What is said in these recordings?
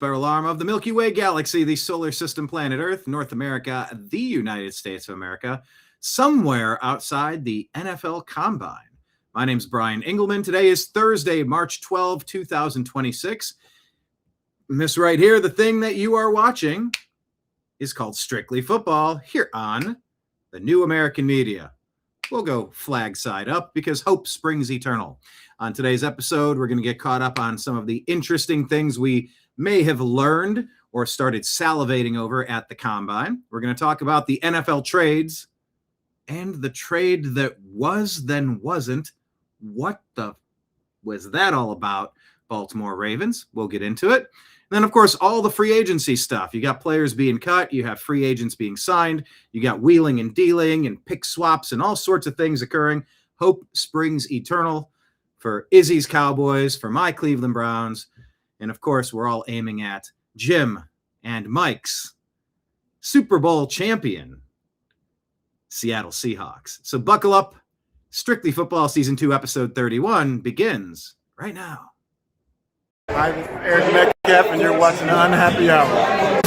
spiral arm of the Milky Way galaxy, the solar system, planet Earth, North America, the United States of America, somewhere outside the NFL Combine. My name's Brian Engelman. Today is Thursday, March 12, 2026. And this right here, the thing that you are watching, is called Strictly Football here on the New American Media. We'll go flag side up because hope springs eternal. On today's episode, we're going to get caught up on some of the interesting things we may have learned or started salivating over at the Combine. We're going to talk about the NFL trades and the trade that was then wasn't. What the was that all about? Baltimore Ravens. We'll get into it. And then, of course, all the free agency stuff. You got players being cut. You have free agents being signed. You got wheeling and dealing and pick swaps and all sorts of things occurring. Hope springs eternal for Izzy's Cowboys, for my Cleveland Browns. And, of course, we're all aiming at Jim and Mike's Super Bowl champion, Seattle Seahawks. So buckle up. Strictly Football Season 2, Episode 31 begins right now. I'm Eric Metcalf, and you're watching Unhappy Hour.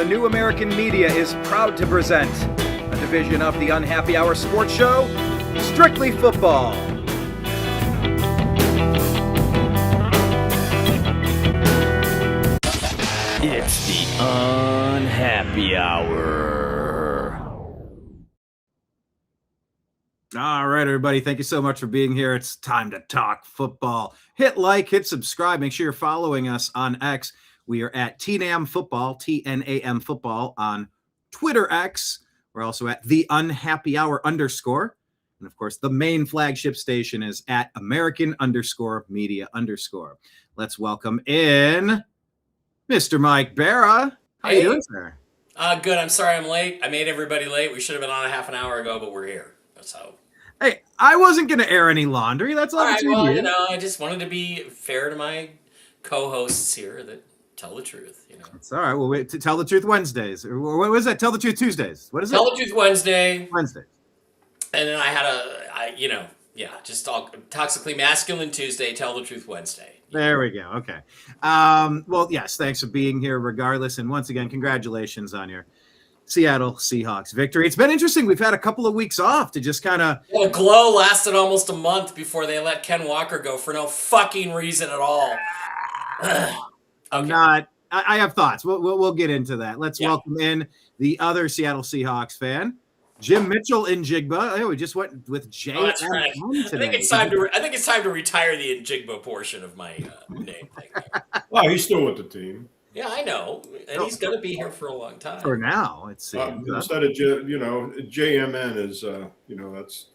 New American Media is proud to present a division of the Unhappy Hour sports show, Strictly Football. It's the Unhappy Hour. All right, everybody. Thank you so much for being here. It's time to talk football. Hit like, hit subscribe. Make sure you're following us on X. We are at TNAM Football, TNAM Football on Twitter X. We're also at the Unhappy Hour _. And of course, the main flagship station is at American_Media_. Let's welcome in Mr. Mike Barra. How you doing, sir? Good. I'm sorry I'm late. I made everybody late. We should have been on a half an hour ago, but we're here. That's how. Hey, I wasn't going to air any laundry. That's all right, well, you know, I just wanted to be fair to my co-hosts here that tell the truth, you know. It's all right. Well, wait, to Tell the Truth Wednesdays. Or what was that? Tell the Truth Tuesdays. What is Tell it? the Truth Wednesday. Wednesday. And then I had just all toxically masculine Tuesday, Tell the Truth Wednesday. There we go. Okay. Well, yes, thanks for being here regardless. And once again, congratulations on your Seattle Seahawks victory. It's been interesting. We've had a couple of weeks off to just kind of... The glow lasted almost a month before they let Ken Walker go for no fucking reason at all. Okay. I have thoughts. We'll get into that. Let's welcome in the other Seattle Seahawks fan, Jim Mitchell in Jigba. Oh, we just went with Jay. Oh, that's right. I think it's time to retire the Njigba portion of my name thing. Well, he's still with the team. Yeah, I know, and he's going to be here for a long time. For now, it seems. Instead of JMN is that's.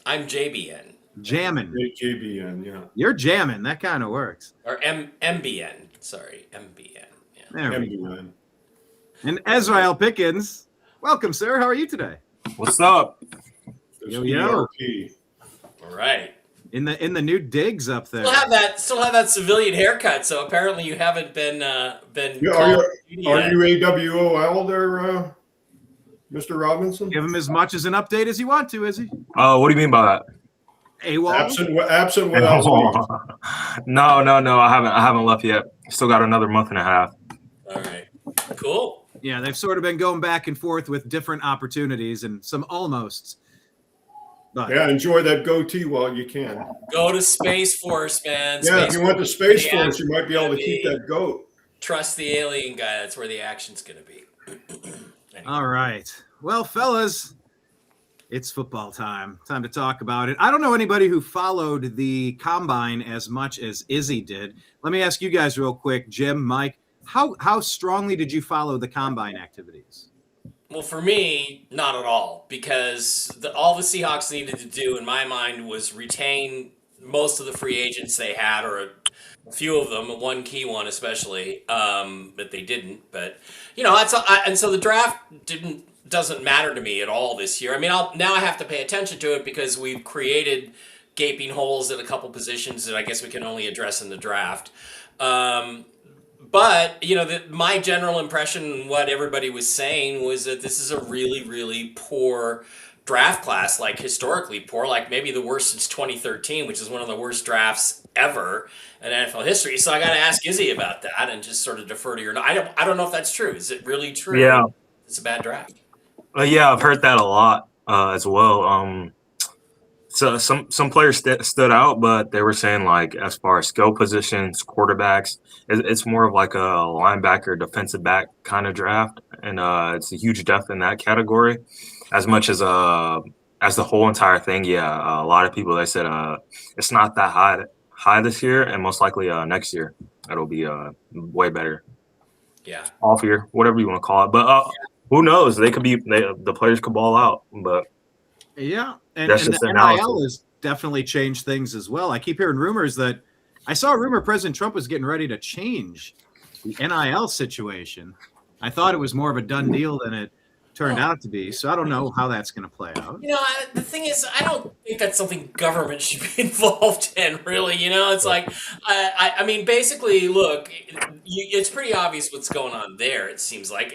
I'm JBN. Jamming. JBN, yeah. You're jamming. That kind of works. Or MBN. Sorry, MBN. Yeah. MBN. And Ezrael Pickens. Welcome, sir. How are you today? What's up? Yo. All right. In the new digs up there. Still have that civilian haircut. So apparently you haven't been. Are you AWOL there, Mr. Robinson? Give him as much as an update as you want to, is he? Oh, what do you mean by that? AWOL? Absent without leave. No. I haven't left yet. Still got another month and a half. All right. Cool. Yeah, they've sort of been going back and forth with different opportunities and some almosts. But yeah, enjoy that goatee while you can. Go to Space Force, man. If you went to Space Force, you might be able to keep that goat. Trust the alien guy. That's where the action's going to be. Anyway. All right. Well, fellas, it's football time. Time to talk about it. I don't know anybody who followed the Combine as much as Izzy did. Let me ask you guys real quick, Jim, Mike, how strongly did you follow the Combine activities? Well, for me, not at all, because all the Seahawks needed to do, in my mind, was retain most of the free agents they had, or a few of them, one key one especially, but they didn't. But and so the draft doesn't matter to me at all this year. I mean, now I have to pay attention to it because we've created gaping holes at a couple positions that I guess we can only address in the draft. But my general impression, what everybody was saying, was that this is a really, really poor draft class, like historically poor, like maybe the worst since 2013, which is one of the worst drafts ever in NFL history. So I got to ask Izzy about that and just sort of defer to your. I don't know if that's true. Is it really true? Yeah, it's a bad draft. Yeah, I've heard that a lot as well. So some players stood out, but they were saying like as far as skill positions, quarterbacks, it's more of like a linebacker, defensive back kind of draft, and it's a huge depth in that category. As much as the whole entire thing, yeah, a lot of people they said it's not that high this year, and most likely next year it'll be way better. Yeah, off year, whatever you want to call it, but who knows? The players could ball out, but. Yeah, and That's the just NIL has definitely changed things as well. I keep hearing rumors that I saw a rumor President Trump was getting ready to change the NIL situation. I thought it was more of a done deal than it turned out to be. So I don't know how that's going to play out. The thing is, I don't think that's something government should be involved in, really. It's like, I mean, basically, look, it's pretty obvious what's going on there. It seems like,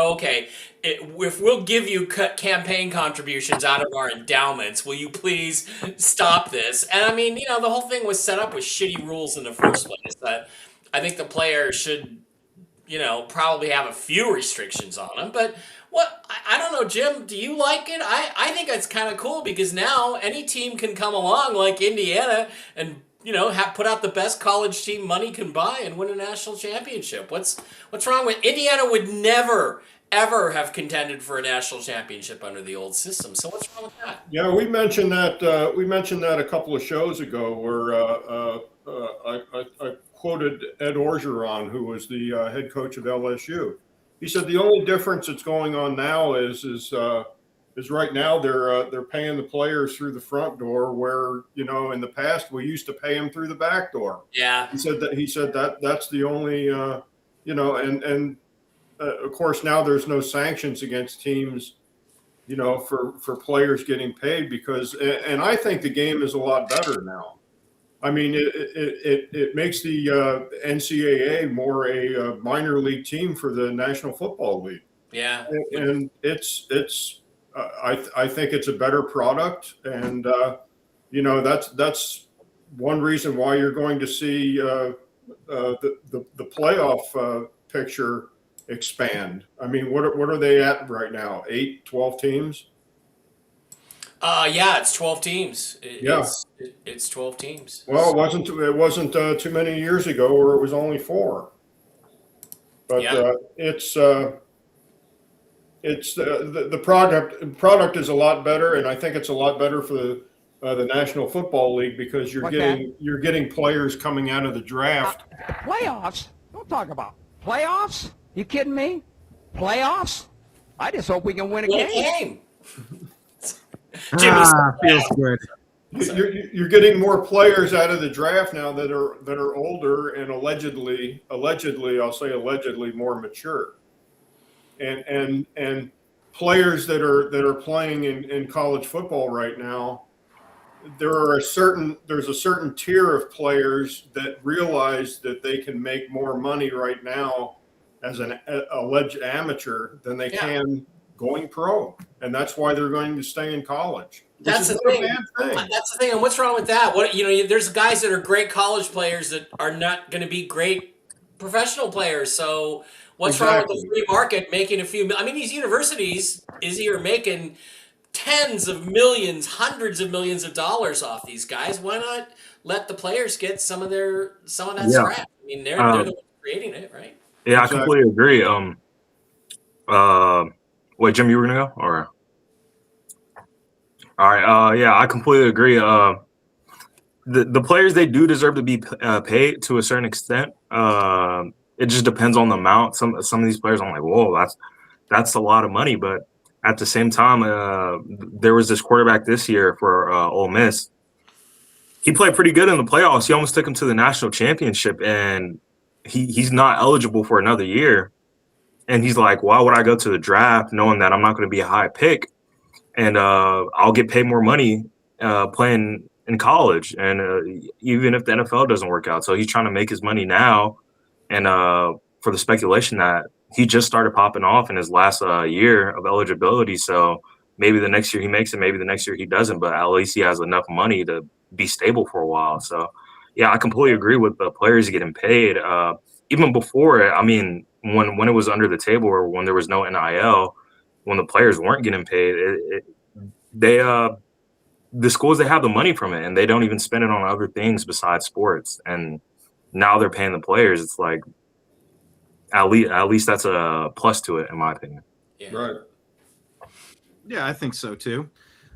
okay, if we'll give you campaign contributions out of our endowments, will you please stop this? And I mean, the whole thing was set up with shitty rules in the first place. That I think the player should, probably have a few restrictions on them, but. What I don't know, Jim. Do you like it? I think it's kind of cool because now any team can come along like Indiana and put out the best college team money can buy and win a national championship. What's wrong with Indiana? Would never ever have contended for a national championship under the old system. So what's wrong with that? Yeah, we mentioned that. We mentioned that a couple of shows ago, where I quoted Ed Orgeron, who was the head coach of LSU. He said the only difference that's going on now is right now they're paying the players through the front door, where in the past we used to pay them through the back door. Yeah. He said that's the only and of course now there's no sanctions against teams for players getting paid because and I think the game is a lot better now. I mean, it makes the NCAA more a minor league team for the National Football League. Yeah, and it's I think it's a better product, and that's one reason why you're going to see the playoff picture expand. I mean, what are they at right now? 8, 12 teams? Yeah, it's 12 teams. It's 12 teams. Well, it wasn't too many years ago where it was only 4. But yeah. It's the product is a lot better, and I think it's a lot better for the National Football League because you're getting players coming out of the draft. Playoffs? Don't talk about playoffs. You kidding me? Playoffs? I just hope we can win a game. Feels good. You're getting more players out of the draft now that are older and allegedly I'll say allegedly more mature, and players that are playing in college football right now. There's a certain tier of players that realize that they can make more money right now as an alleged amateur than they can going pro, and that's why they're going to stay in college. That's the thing. That's the thing. And what's wrong with that? There's guys that are great college players that are not going to be great professional players. So what's wrong with the free market making a few? I mean, these universities are making tens of millions, hundreds of millions of dollars off these guys. Why not let the players get some of that scrap? I mean, they're the ones creating it, right? Yeah, I completely agree. Wait, Jim, you were gonna go, or? All right. Yeah, I completely agree. The players, they do deserve to be paid to a certain extent. It just depends on the amount. Some of these players, I'm like, whoa, that's a lot of money. But at the same time, there was this quarterback this year for Ole Miss. he played pretty good in the playoffs. He almost took him to the national championship, and he's not eligible for another year. And he's like, why would I go to the draft knowing that I'm not going to be a high pick, and I'll get paid more money playing in college, and even if the NFL doesn't work out. So he's trying to make his money now, and for the speculation that he just started popping off in his last year of eligibility. So maybe the next year he makes it, maybe the next year he doesn't, but at least he has enough money to be stable for a while. So yeah, I completely agree with the players getting paid. Even before it, I mean, when it was under the table or when there was no NIL, when the players weren't getting paid, the schools, they have the money from it and they don't even spend it on other things besides sports. And now they're paying the players. It's like at least that's a plus to it, in my opinion. Yeah. Right. Yeah, I think so too.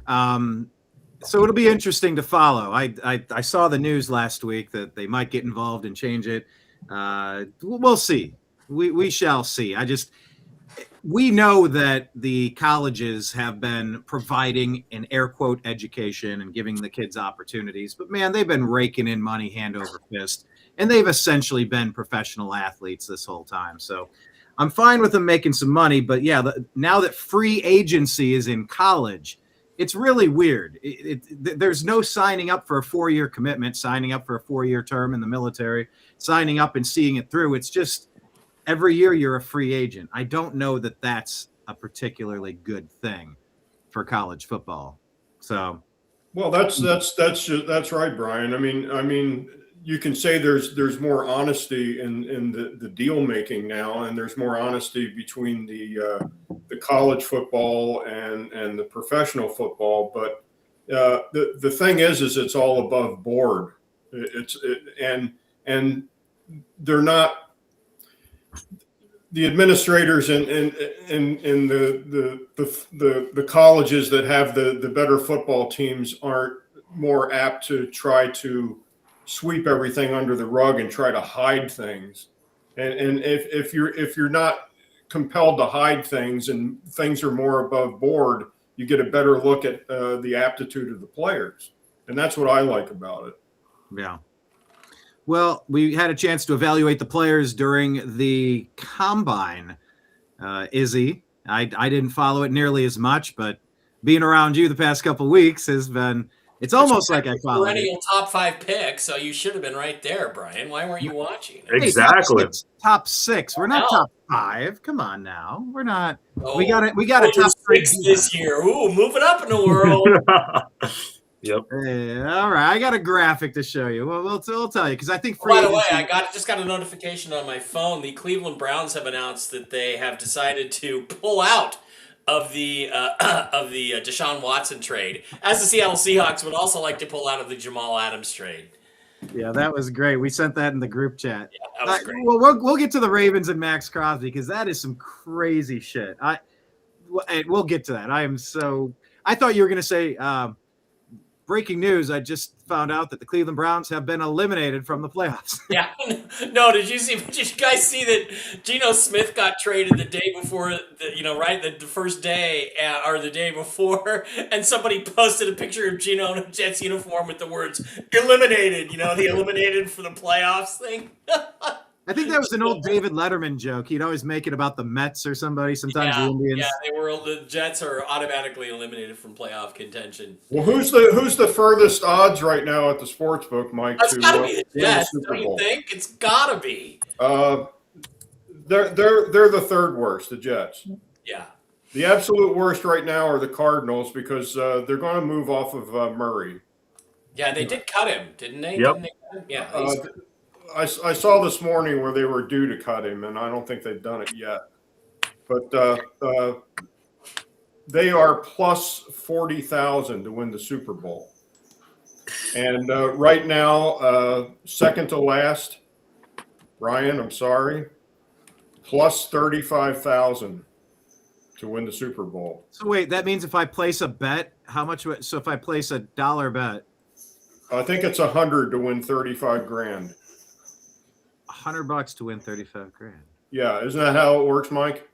So it'll be interesting to follow. I saw the news last week that they might get involved and change it. We'll see. We shall see. We know that the colleges have been providing an air quote education and giving the kids opportunities, but man, they've been raking in money hand over fist, and they've essentially been professional athletes this whole time. So I'm fine with them making some money, but yeah, now that free agency is in college, it's really weird. There's no signing up for a 4-year commitment, signing up for a 4-year term in the military, signing up and seeing it through. It's just every year you're a free agent. I don't know that that's a particularly good thing for college football. So, well, that's right, Brian. I mean, you can say there's more honesty in the deal making now, and there's more honesty between the college football and the professional football. But the thing is it's all above board. And they're not. The administrators in the colleges that have the better football teams aren't more apt to try to sweep everything under the rug and try to hide things. And if you're not compelled to hide things and things are more above board, you get a better look at the aptitude of the players. And that's what I like about it. Yeah. Well, we had a chance to evaluate the players during the combine, Izzy. I didn't follow it nearly as much, but being around you the past couple of weeks has been, it's almost like I followed perennial it. top 5 pick, so you should have been right there, Brian. Why weren't you watching? Exactly. Hey, top six. We're not top 5. Come on now. We're not. Oh, we got a top 6 this year. Ooh, moving up in the world. Yep. All right, I got a graphic to show you. Well, we'll tell you because I think. By the way, I just got a notification on my phone. The Cleveland Browns have announced that they have decided to pull out of the Deshaun Watson trade, as the Seattle Seahawks would also like to pull out of the Jamal Adams trade. Yeah, that was great. We sent that in the group chat. Yeah, that was great. Well, we'll get to the Ravens and Max Crosby because that is some crazy shit. We'll get to that. I thought you were going to say. Breaking news, I just found out that the Cleveland Browns have been eliminated from the playoffs. Yeah. No, did you guys see that Geno Smith got traded the day before, the first day or the day before, and somebody posted a picture of Geno in a Jets uniform with the words, eliminated, the eliminated for the playoffs thing. I think that was an old David Letterman joke. He'd always make it about the Mets or somebody. Sometimes the Indians. Yeah, the Jets are automatically eliminated from playoff contention. Well, who's the furthest odds right now at the sports book, Mike? That's gotta be the Jets, don't you think? It's gotta be. They're the third worst, the Jets. Yeah. The absolute worst right now are the Cardinals because they're going to move off of Murray. Yeah, they did cut him, didn't they? Yep. Didn't they cut him? Yeah. I saw this morning where they were due to cut him, and I don't think they've done it yet. But they are plus 40,000 to win the Super Bowl. And right now, second to last, Ryan, I'm sorry, plus 35,000 to win the Super Bowl. So wait, that means if I place a bet, how much? So if I place $1 bet, I think it's 100 to win 35 grand. $100 to win 35 grand. Yeah, isn't that how it works, Mike?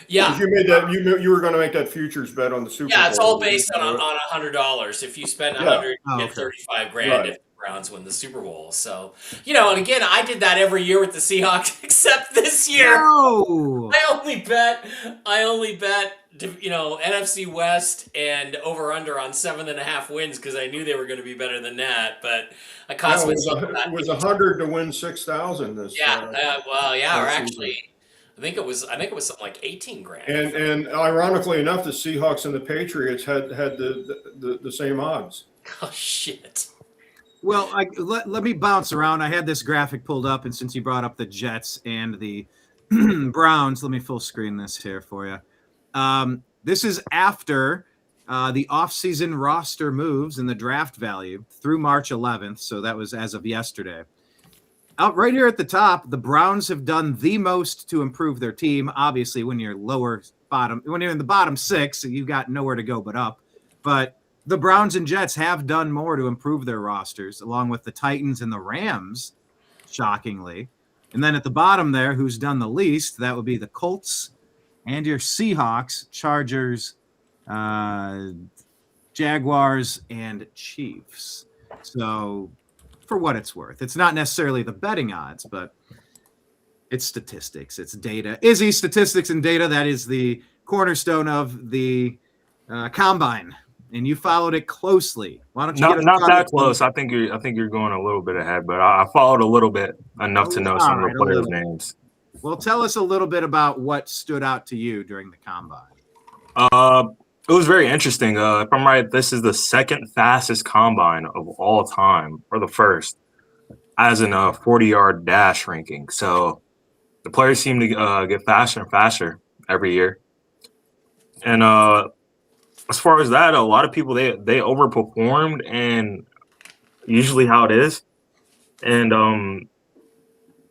Yeah. Because you made that you were going to make that futures bet on the Super Bowl. Yeah, it's all based on $100. If you spend $100, you get 35 grand if the Browns win the Super Bowl. So, and again, I did that every year with the Seahawks, except this year. No. I only bet, NFC West and over under on 7.5 wins because I knew they were going to be better than that. But I cost myself. It was 100 to win 6,000 this. Yeah, or actually. I think it was something like 18 grand. And ironically enough, the Seahawks and the Patriots had the same odds. Oh shit. Well, let me bounce around. I had this graphic pulled up, and since you brought up the Jets and the Browns, let me full screen this here for you. This is after the offseason roster moves and the draft value through March 11th. So that was as of yesterday. Out right here at the top, the Browns have done the most to improve their team. Obviously, when you're when you're in the bottom 6, you've got nowhere to go but up. But the Browns and Jets have done more to improve their rosters, along with the Titans and the Rams, shockingly. And then at the bottom there, who's done the least, that would be the Colts and your Seahawks, Chargers, Jaguars, and Chiefs. So for what it's worth, it's not necessarily the betting odds, but it's statistics, it's data. Izzy, statistics and data, that is the cornerstone of the combine, and you followed it closely. Why don't you not that close? I think you're going a little bit ahead, but I followed a little bit enough to know some of the players' names. Well, tell us a little bit about what stood out to you during the combine. It was very interesting. If I'm right, this is the second fastest combine of all time, or the first, as in a 40-yard dash ranking. So the players seem to get faster and faster every year. And as far as that, a lot of people, they overperformed, and usually how it is. And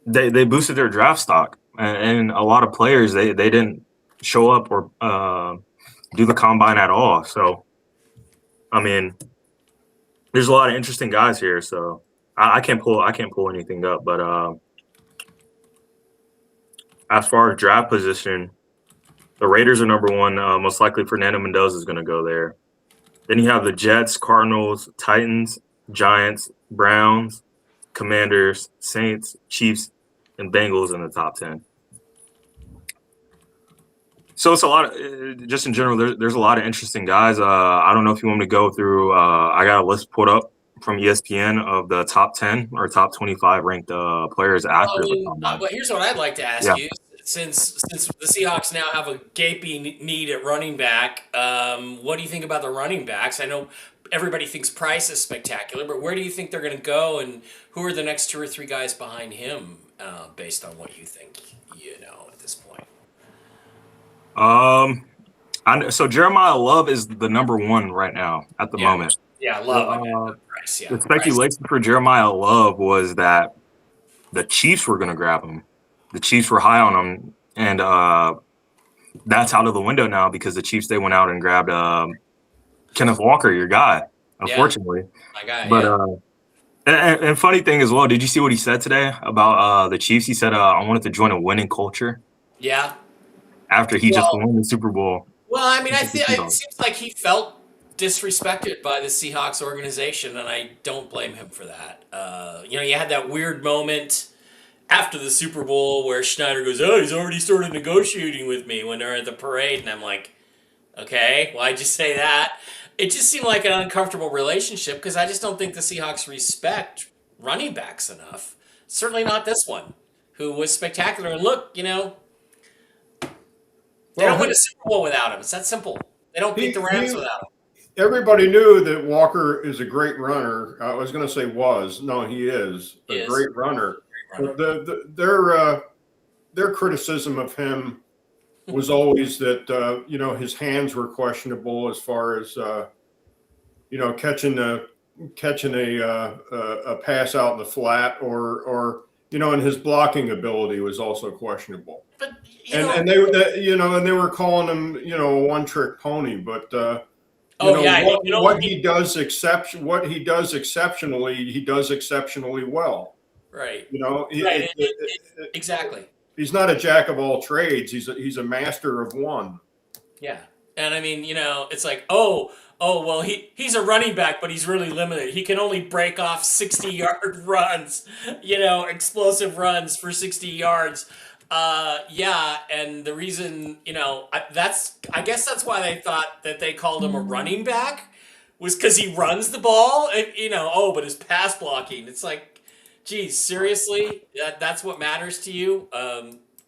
they boosted their draft stock. And a lot of players, they didn't show up or do the combine at all. So, I mean, there's a lot of interesting guys here. So I can't pull anything up. But as far as draft position, the Raiders are number one. Most likely Fernando Mendoza is going to go there. Then you have the Jets, Cardinals, Titans, Giants, Browns, Commanders, Saints, Chiefs, and Bengals in the top 10. So it's a lot of, just in general, there's a lot of interesting guys. I don't know if you want me to go through, I got a list put up from ESPN of the top 10 or top 25 ranked players after the combine. But here's what I'd like to ask you. Since the Seahawks now have a gaping need at running back, what do you think about the running backs? I know everybody thinks Price is spectacular, but where do you think they're going to go, and who are the next 2 or 3 guys behind him, based on what you think at this point? So Jeremiah Love is the number 1 right now at the moment. Yeah, Love. Price. Yeah, the speculation for Jeremiah Love was that the Chiefs were going to grab him. The Chiefs were high on him, and that's out of the window now because the Chiefs, they went out and grabbed Kenneth Walker, your guy, unfortunately. My guy, but and funny thing as well, did you see what he said today about the Chiefs? He said, I wanted to join a winning culture. Yeah. After he just won the Super Bowl. Well, I mean, it seems like he felt disrespected by the Seahawks organization, and I don't blame him for that. You had that weird moment after the Super Bowl where Schneider goes, "Oh, he's already started negotiating with me," when they're at the parade, and I'm like, okay, why'd you say that? It just seemed like an uncomfortable relationship because I just don't think the Seahawks respect running backs enough. Certainly not this one, who was spectacular. And look, they don't win a Super Bowl without him. It's that simple. They don't beat the Rams without him. Everybody knew that Walker is a great runner. I was going to say was. No, he is a great runner. Their criticism of him was always that his hands were questionable as far as catching a pass out in the flat, or and his blocking ability was also questionable. But they were calling him a one-trick pony, but what he does exceptionally, he does exceptionally well. Right. Right. Exactly. he's not a jack of all trades. He's a master of one. Yeah. And I mean, it's like, well, he's a running back, but he's really limited. He can only break off 60-yard runs, explosive runs for 60 yards. Yeah, and the reason, I guess that's why they thought that they called him a running back, was because he runs the ball, and, but his pass blocking. It's like, geez, seriously? That's what matters to you?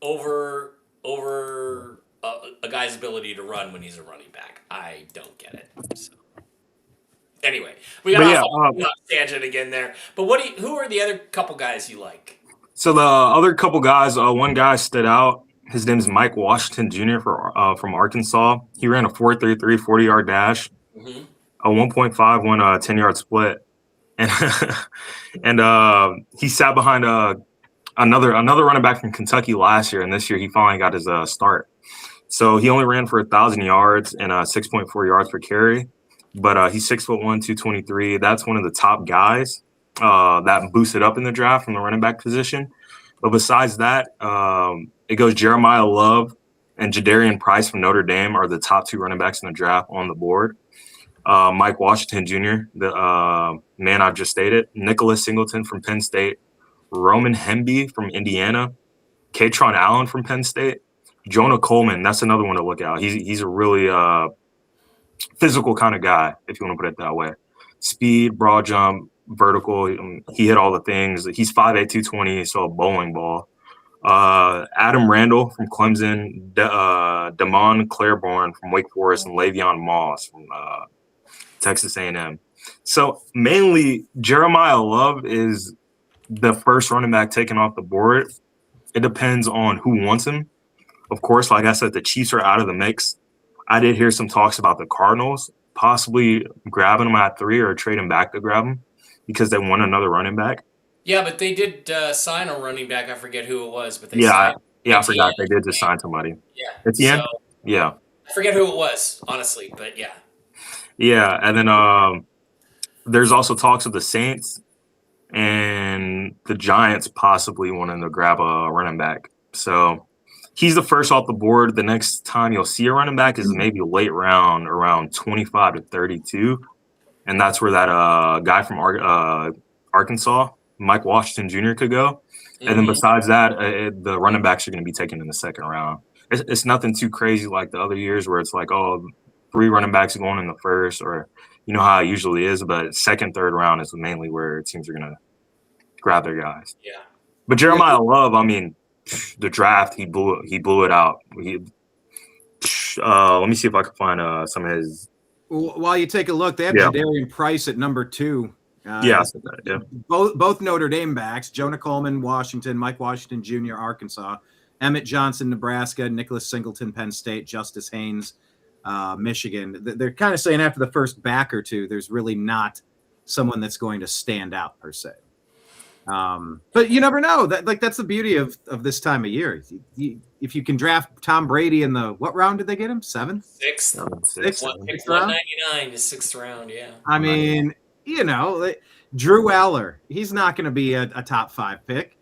Over a guy's ability to run when he's a running back. I don't get it. So. Anyway, we got off tangent again there. But who are the other couple guys you like? So the other couple guys, one guy stood out. His name is Mike Washington Jr. From Arkansas. He ran a 4.33 40-yard dash, a 1.5 won a 10-yard split, and he sat behind another running back from Kentucky last year, and this year he finally got his start. So he only ran for 1,000 yards and 6.4 yards per carry, but he's 6'1", 223. That's one of the top guys that boosted up in the draft from the running back position. But besides that, it goes Jeremiah Love and Jadarian Price from Notre Dame are the top 2 running backs in the draft on the board. Mike Washington Jr., the man I've just stated, Nicholas Singleton from Penn State, Roman Hemby from Indiana, Katron Allen from Penn State, Jonah Coleman. That's another one to look out. He's a really physical kind of guy, if you want to put it that way. Speed, broad jump, vertical. He hit all the things. He's 5'8", 220, so a bowling ball. Adam Randall from Clemson, Damon Claiborne from Wake Forest, and Le'Veon Moss from Texas A&M. So mainly Jeremiah Love is the first running back taken off the board. It depends on who wants him. Of course, like I said, the Chiefs are out of the mix. I did hear some talks about the Cardinals possibly grabbing him at 3 or trading back to grab him because they want another running back. Yeah, but they did sign a running back. I forget who it was, but I forgot they did just sign somebody. Yeah, at the end. Yeah, I forget who it was, honestly, but yeah. Yeah, and then there's also talks of the Saints and the Giants possibly wanting to grab a running back. So he's the first off the board. The next time you'll see a running back is maybe late round, around 25 to 32. And that's where that guy from Arkansas, Mike Washington Jr. could go. And then besides that, the running backs are going to be taken in the second round. It's nothing too crazy like the other years where it's like, 3 running backs going in the first, or you know how it usually is. But second, third round is mainly where teams are going to grab their guys. Yeah. But Jeremiah Love, I mean, the draft, he blew it out. Let me see if I can find some of his. While you take a look, they have Jadarian Price at number 2. Yeah. Both Notre Dame backs, Jonah Coleman, Washington, Mike Washington Jr., Arkansas, Emmett Johnson, Nebraska, Nicholas Singleton, Penn State, Justice Haynes, Michigan. They're kind of saying after the first back or two, there's really not someone that's going to stand out per se. But you never know. That's the beauty of this time of year. If you can draft Tom Brady in the, what round did they get him? 7th? 6th. Sixth 199 is 6th round. Yeah. I mean, Drew Aller, he's not going to be a top 5 pick,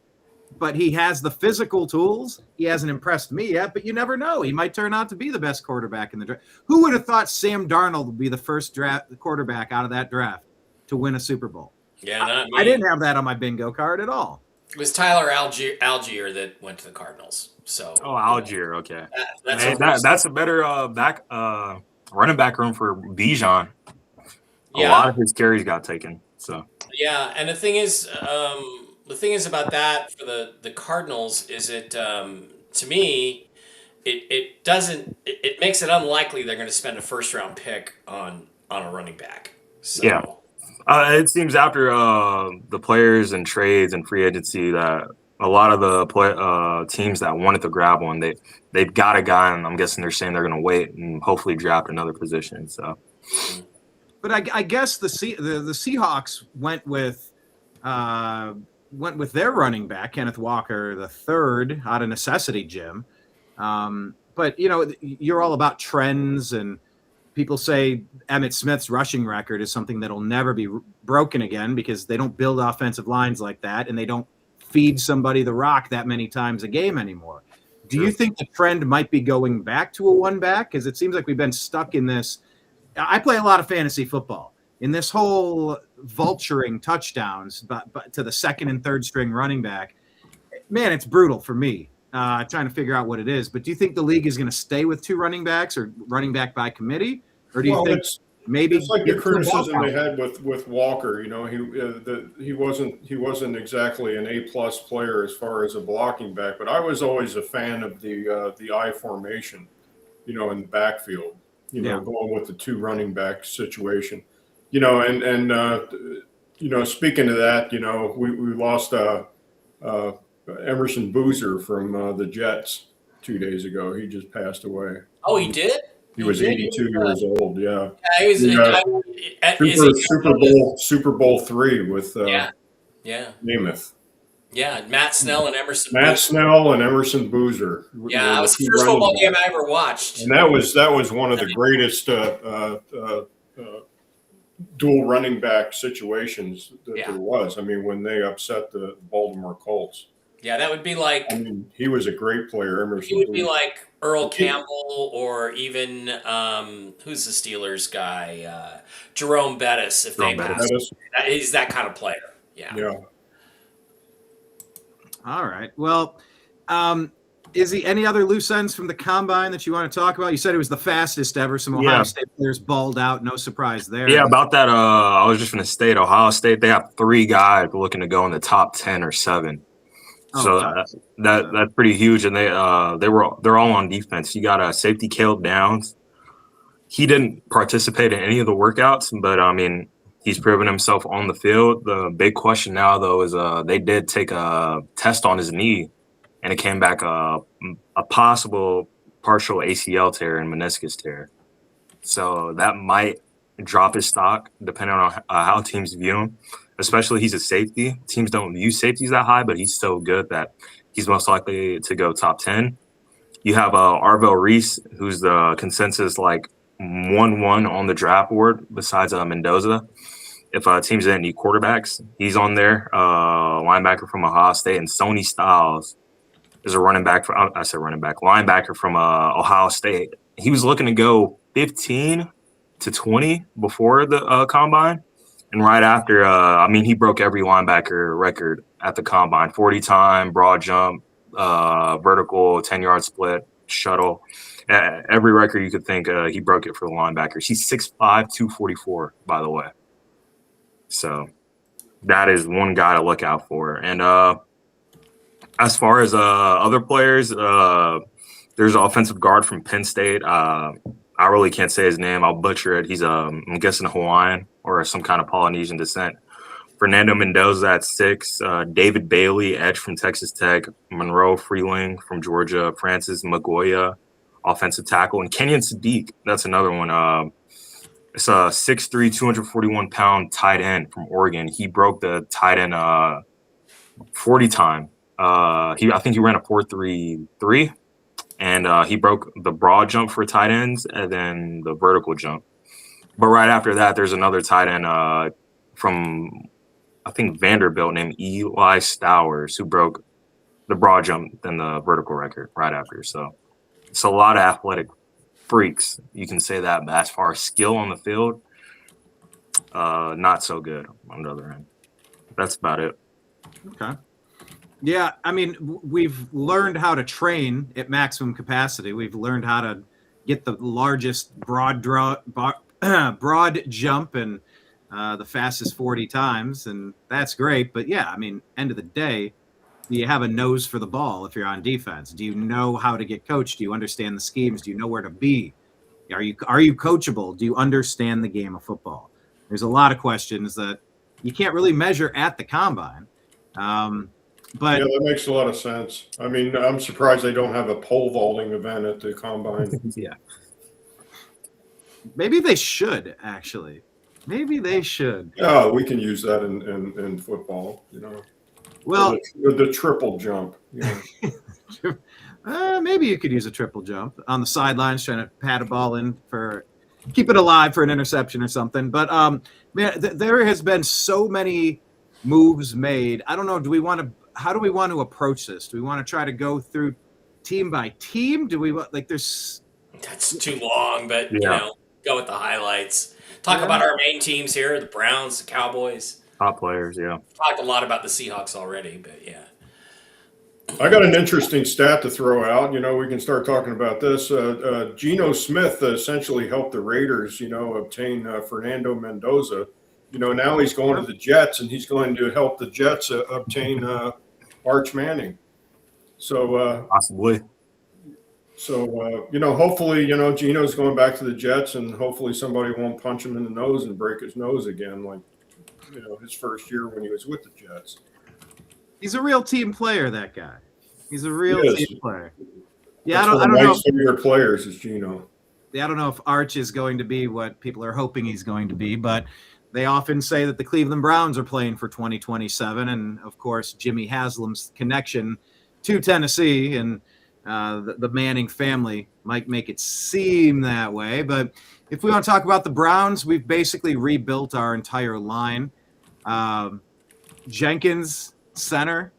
but he has the physical tools. He hasn't impressed me yet, but you never know. He might turn out to be the best quarterback in the draft. Who would have thought Sam Darnold would be the first quarterback out of that draft to win a Super Bowl? Yeah, not me. I didn't have that on my bingo card at all. It was Tyler Algier that went to the Cardinals. So Algier, okay. That's a better running back room for Bijan. A lot of his carries got taken. So yeah, and the thing is about that for the Cardinals is it to me it makes it unlikely they're going to spend a first round pick on a running back. So. Yeah. It seems after the players and trades and free agency that a lot of the teams that wanted to grab one, they've got a guy, and I'm guessing they're saying they're going to wait and hopefully draft another position. So, but I guess the Seahawks went with their running back Kenneth Walker III out of necessity, Jim. But you're all about trends and. People say Emmitt Smith's rushing record is something that'll never be broken again because they don't build offensive lines like that and they don't feed somebody the rock that many times a game anymore. Do you think the trend might be going back to a one back? Because it seems like we've been stuck in this. I play a lot of fantasy football. In this whole vulturing touchdowns but to the second and third string running back, man, it's brutal for me. Trying to figure out what it is. But do you think the league is going to stay with 2 running backs or running back by committee? Or do you think maybe it's like the criticism they had with Walker? You know, he wasn't exactly an A+ player as far as a blocking back, but I was always a fan of the I formation, you know, in the backfield, you know, going with the 2 running back situation, you know, and you know, speaking of that, you know, we lost Emerson Boozer from the Jets 2 days ago. He just passed away. Oh, he did? He was 82 years old. Yeah. He was Super Bowl III with Namath. Yeah, Matt Snell and Emerson. Snell and Emerson Boozer. Yeah, that was the first football game I ever watched. And that was one of the greatest dual running back situations that there was. I mean, when they upset the Baltimore Colts. Yeah, that would be like. I mean, he was a great player. Emerson. He would be like Earl Campbell, or even who's the Steelers guy, Jerome Bettis. If they passed, he's that kind of player. Yeah. Yeah. All right. Well, is he any other loose ends from the combine that you want to talk about? You said it was the fastest ever. Some Ohio State players balled out. No surprise there. Yeah, about that. I was just going to state Ohio State. They have 3 guys looking to go in the top 10 or 7. So that's pretty huge, and they're all on defense. You got a safety, Caleb Downs. He didn't participate in any of the workouts, but I mean, he's proven himself on the field. The big question now, though, is they did take a test on his knee, and it came back a possible partial ACL tear and meniscus tear. So that might drop his stock depending on how teams view him. Especially he's a safety. Teams don't view safeties that high, but he's so good that he's most likely to go top 10. You have Arvell Reese, who's the consensus like 1-1 on the draft board besides Mendoza. If teams didn't need quarterbacks, he's on there. Linebacker from Ohio State. And Sony Styles is a linebacker from Ohio State. He was looking to go 15 to 20 before the combine. And right after, he broke every linebacker record at the combine: 40 time, broad jump, vertical, 10-yard split, shuttle. Every record you could think, he broke it for the linebackers. He's 6'5", 244, by the way. So that is one guy to look out for. And as far as other players, there's an offensive guard from Penn State. I really can't say his name. I'll butcher it. He's, I'm guessing, Hawaiian or some kind of Polynesian descent. Fernando Mendoza at 6. David Bailey, edge from Texas Tech. Monroe Freeling from Georgia. Francis Magoya, offensive tackle. And Kenyon Sadiq, that's another one. It's a 6'3", 241-pound tight end from Oregon. He broke the tight end 40 time. I think he ran a 4.33. And he broke the broad jump for tight ends and then the vertical jump. But right after that, there's another tight end from, I think, Vanderbilt named Eli Stowers, who broke the broad jump and the vertical record right after. So it's a lot of athletic freaks. You can say that. But as far as skill on the field, not so good on the other end. That's about it. Okay. Yeah, I mean, we've learned how to train at maximum capacity. We've learned how to get the largest broad jump and the fastest 40 times, and that's great. But yeah, I mean, end of the day, do you have a nose for the ball if you're on defense? Do you know how to get coached? Do you understand the schemes? Do you know where to be? Are you coachable? Do you understand the game of football? There's a lot of questions that you can't really measure at the combine. But yeah, that makes a lot of sense. I mean, I'm surprised they don't have a pole vaulting event at the combine. Yeah. Maybe they should, actually. Maybe they should. Yeah, we can use that in football, you know. Well, the triple jump. You know. Maybe you could use a triple jump on the sidelines, trying to pat a ball in for keep it alive for an interception or something. But man, there has been so many moves made. I don't know. Do we want to how do we want to approach this? Do we want to try to go through team by team? Do we like there's That's too long, but Yeah. go with the highlights. Talk about our main teams here: the Browns, the Cowboys. Top players, yeah. Talked a lot about the Seahawks already, but yeah. I got an interesting stat to throw out. We can start talking about this. Geno Smith essentially helped the Raiders, obtain Fernando Mendoza. Now he's going to the Jets, and he's going to help the Jets obtain Arch Manning. So Possibly. hopefully, Geno's going back to the Jets, and hopefully somebody won't punch him in the nose and break his nose again, like his first year when he was with the Jets. He's a real team player, that guy. He's a real team player. Yeah, That's I don't know. Favorite players is Geno. Yeah, I don't know if Arch is going to be what people are hoping he's going to be, but they often say that the Cleveland Browns are playing for 2027, and of course Jimmy Haslam's connection to Tennessee and the Manning family might make it seem that way. But if we want to talk about the Browns, we've basically rebuilt our entire line. Jenkins, center.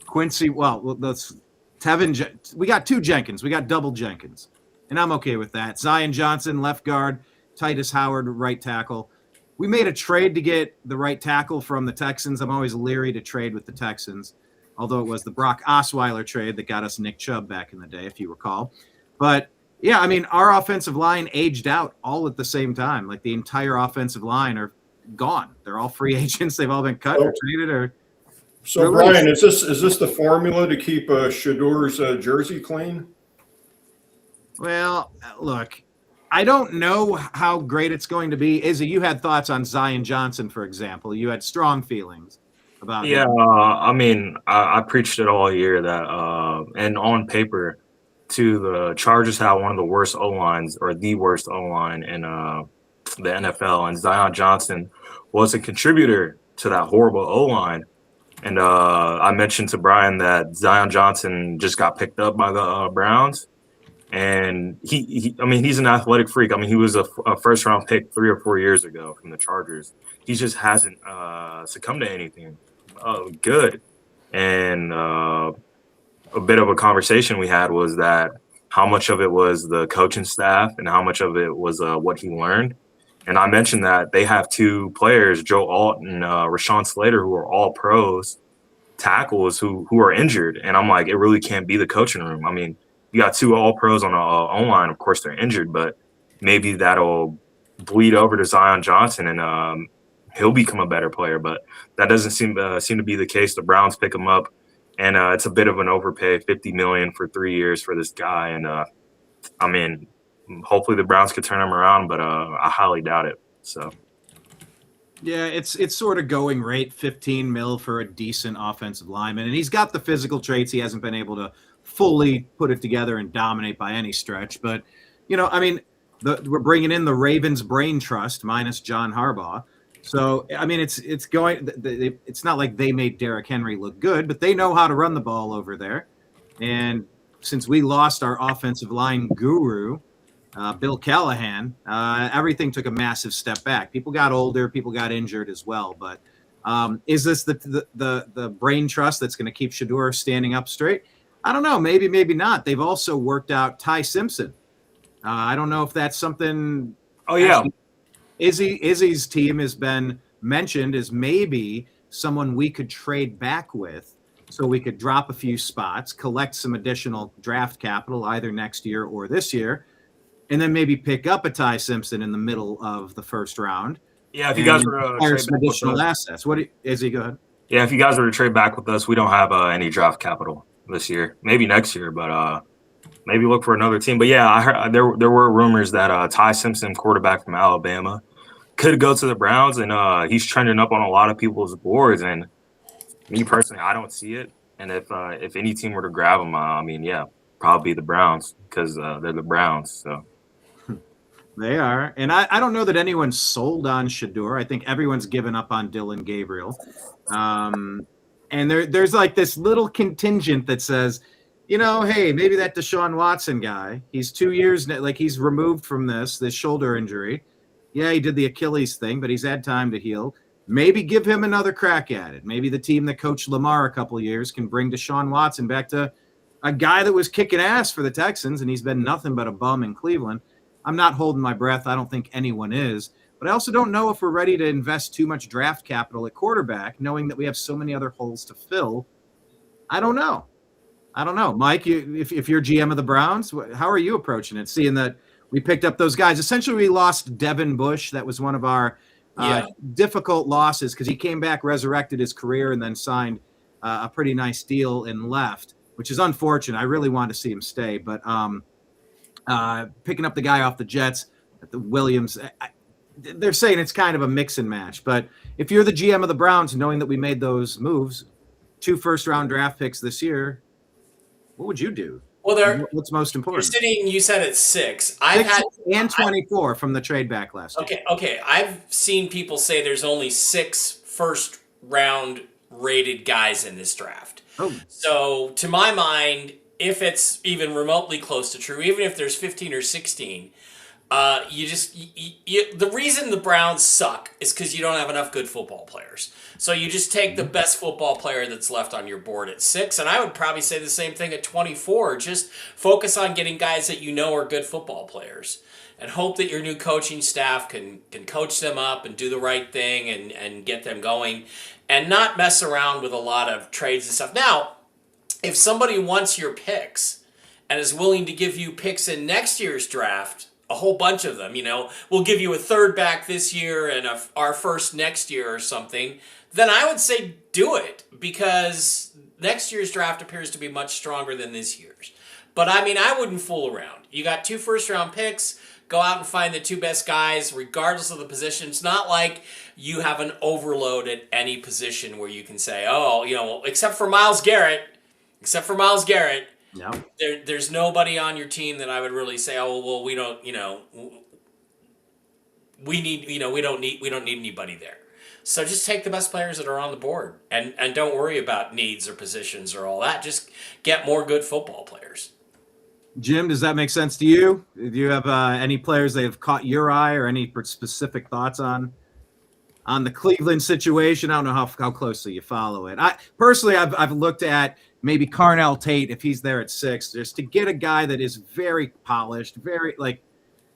Quincy, that's Tevin. We got two Jenkins. We got double Jenkins, and I'm okay with that. Zion Johnson, left guard. Titus Howard, right tackle. We made a trade to get the right tackle from the Texans. I'm always leery to trade with the Texans, although it was the Brock Osweiler trade that got us Nick Chubb back in the day, if you recall. But, yeah, I mean, our offensive line aged out all at the same time. Like, the entire offensive line are gone. They're all free agents. They've all been cut or traded or – So, Brian, is this the formula to keep Shadur's jersey clean? Well, look, I don't know how great it's going to be. Izzy, you had thoughts on Zion Johnson, for example. You had strong feelings about him. Yeah, I mean, I preached it all year that, and on paper, the Chargers have one of the worst O-lines or the worst O-line in the NFL, and Zion Johnson was a contributor to that horrible O-line. And I mentioned to Brian that Zion Johnson just got picked up by the Browns. And he's an athletic freak. I mean, he was a first-round pick 3 or 4 years ago from the Chargers. He just hasn't succumbed to anything good. And a bit of a conversation we had was that how much of it was the coaching staff and how much of it was what he learned. And I mentioned that they have two players, Joe Alt and Rashawn Slater, who are all pros, tackles who are injured. And I'm like, it really can't be the coaching room. I mean, you got two all pros on the O-line. Of course, they're injured, but maybe that'll bleed over to Zion Johnson and he'll become a better player. But that doesn't seem to be the case. The Browns pick him up, and it's a bit of an overpay, $50 million for 3 years for this guy. And I mean, hopefully the Browns could turn him around, but I highly doubt it. So. Yeah, it's sort of going rate, 15 mil for a decent offensive lineman. And he's got the physical traits. He hasn't been able to fully put it together and dominate by any stretch. But, I mean, we're bringing in the Ravens brain trust minus John Harbaugh. So, I mean, it's not like they made Derrick Henry look good, but they know how to run the ball over there. And since we lost our offensive line guru, Bill Callahan, everything took a massive step back. People got older, people got injured as well. But is this the brain trust that's going to keep Shador standing up straight? I don't know. Maybe, maybe not. They've also worked out Ty Simpson. I don't know if that's something. Oh, yeah. Izzy's team has been mentioned as maybe someone we could trade back with so we could drop a few spots, collect some additional draft capital either next year or this year, and then maybe pick up a Ty Simpson in the middle of the first round. Yeah, if you guys were to acquire some additional assets. Izzy, go ahead. Yeah, if you guys were to trade back with us, we don't have any draft capital this year. Maybe next year, but maybe look for another team. But yeah, I heard there were rumors that Ty Simpson, quarterback from Alabama, could go to the Browns, and he's trending up on a lot of people's boards. And me personally, I don't see it. And if any team were to grab him, I mean, yeah, probably the Browns because they're the Browns. So. They are. And I don't know that anyone's sold on Shador. I think everyone's given up on Dylan Gabriel. And there's like this little contingent that says, hey, maybe that Deshaun Watson guy, he's 2 years, like he's removed from this shoulder injury. Yeah, he did the Achilles thing, but he's had time to heal. maybe give him another crack at it. Maybe the team that coached Lamar a couple of years can bring Deshaun Watson back to a guy that was kicking ass for the Texans, and he's been nothing but a bum in Cleveland. I'm not holding my breath. I don't think anyone is. But I also don't know if we're ready to invest too much draft capital at quarterback, knowing that we have so many other holes to fill. I don't know. Mike, if you're GM of the Browns, how are you approaching it, seeing that we picked up those guys? Essentially, we lost Devin Bush. That was one of our difficult losses because he came back, resurrected his career, and then signed a pretty nice deal and left, which is unfortunate. I really wanted to see him stay. But picking up the guy off the Jets, the Williams, they're saying it's kind of a mix and match. But if you're the GM of the Browns, knowing that we made those moves, 2 first-round draft picks this year, what would you do? Well, what's most important? You're sitting. You said it's 6. And 24 from the trade back last year. Okay. I've seen people say there's only 6 first-round rated guys in this draft. Oh. So to my mind, if it's even remotely close to true, even if there's 15 or 16. The reason the Browns suck is because you don't have enough good football players. So you just take the best football player that's left on your board at 6, and I would probably say the same thing at 24. Just focus on getting guys that you know are good football players, and hope that your new coaching staff can coach them up and do the right thing and get them going, and not mess around with a lot of trades and stuff. Now, if somebody wants your picks and is willing to give you picks in next year's draft, a whole bunch of them, we'll give you a third back this year and our first next year or something, then I would say do it, because next year's draft appears to be much stronger than this year's. But I wouldn't fool around. You got 2 first-round picks, go out and find the 2 best guys, regardless of the position. It's not like you have an overload at any position where you can say, except for Myles Garrett, Yeah. There's nobody on your team that I would really say, we don't, we don't need anybody there. So just take the best players that are on the board, and don't worry about needs or positions or all that. Just get more good football players. Jim, does that make sense to you? Do you have any players that have caught your eye, or any specific thoughts on the Cleveland situation? I don't know how closely you follow it. I've looked at maybe Carnell Tate, if he's there at 6, just to get a guy that is very polished, very,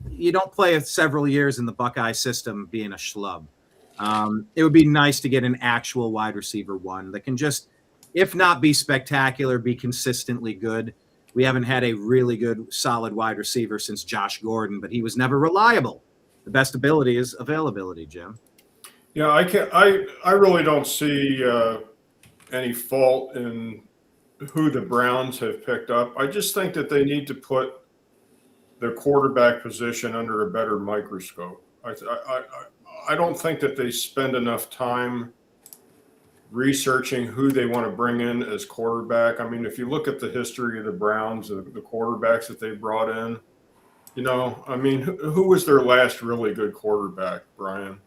you don't play several years in the Buckeye system being a schlub. It would be nice to get an actual wide receiver 1 that can just, if not be spectacular, be consistently good. We haven't had a really good, solid wide receiver since Josh Gordon, but he was never reliable. The best ability is availability, Jim. Yeah, I really don't see any fault in who the Browns have picked up. I just think that they need to put the quarterback position under a better microscope. I don't think that they spend enough time researching who they want to bring in as quarterback. If you look at the history of the Browns, the quarterbacks that they brought in, who was their last really good quarterback, Brian?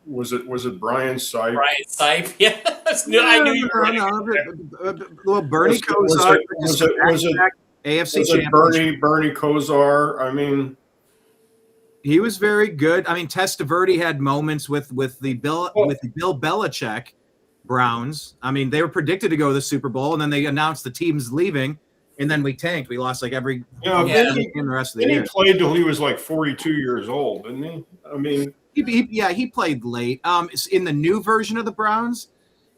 Was it Brian Sipe? Brian Sipe, yeah. I knew you were Well, Bernie Kosar. Was it AFC was it championship. Bernie Kosar? He was very good. Testaverde had moments with the Bill Belichick Browns. They were predicted to go to the Super Bowl, and then they announced the team's leaving, and then we tanked. We lost every in the rest of the year. He played till he was 42 years old, didn't he? He played late. In the new version of the Browns,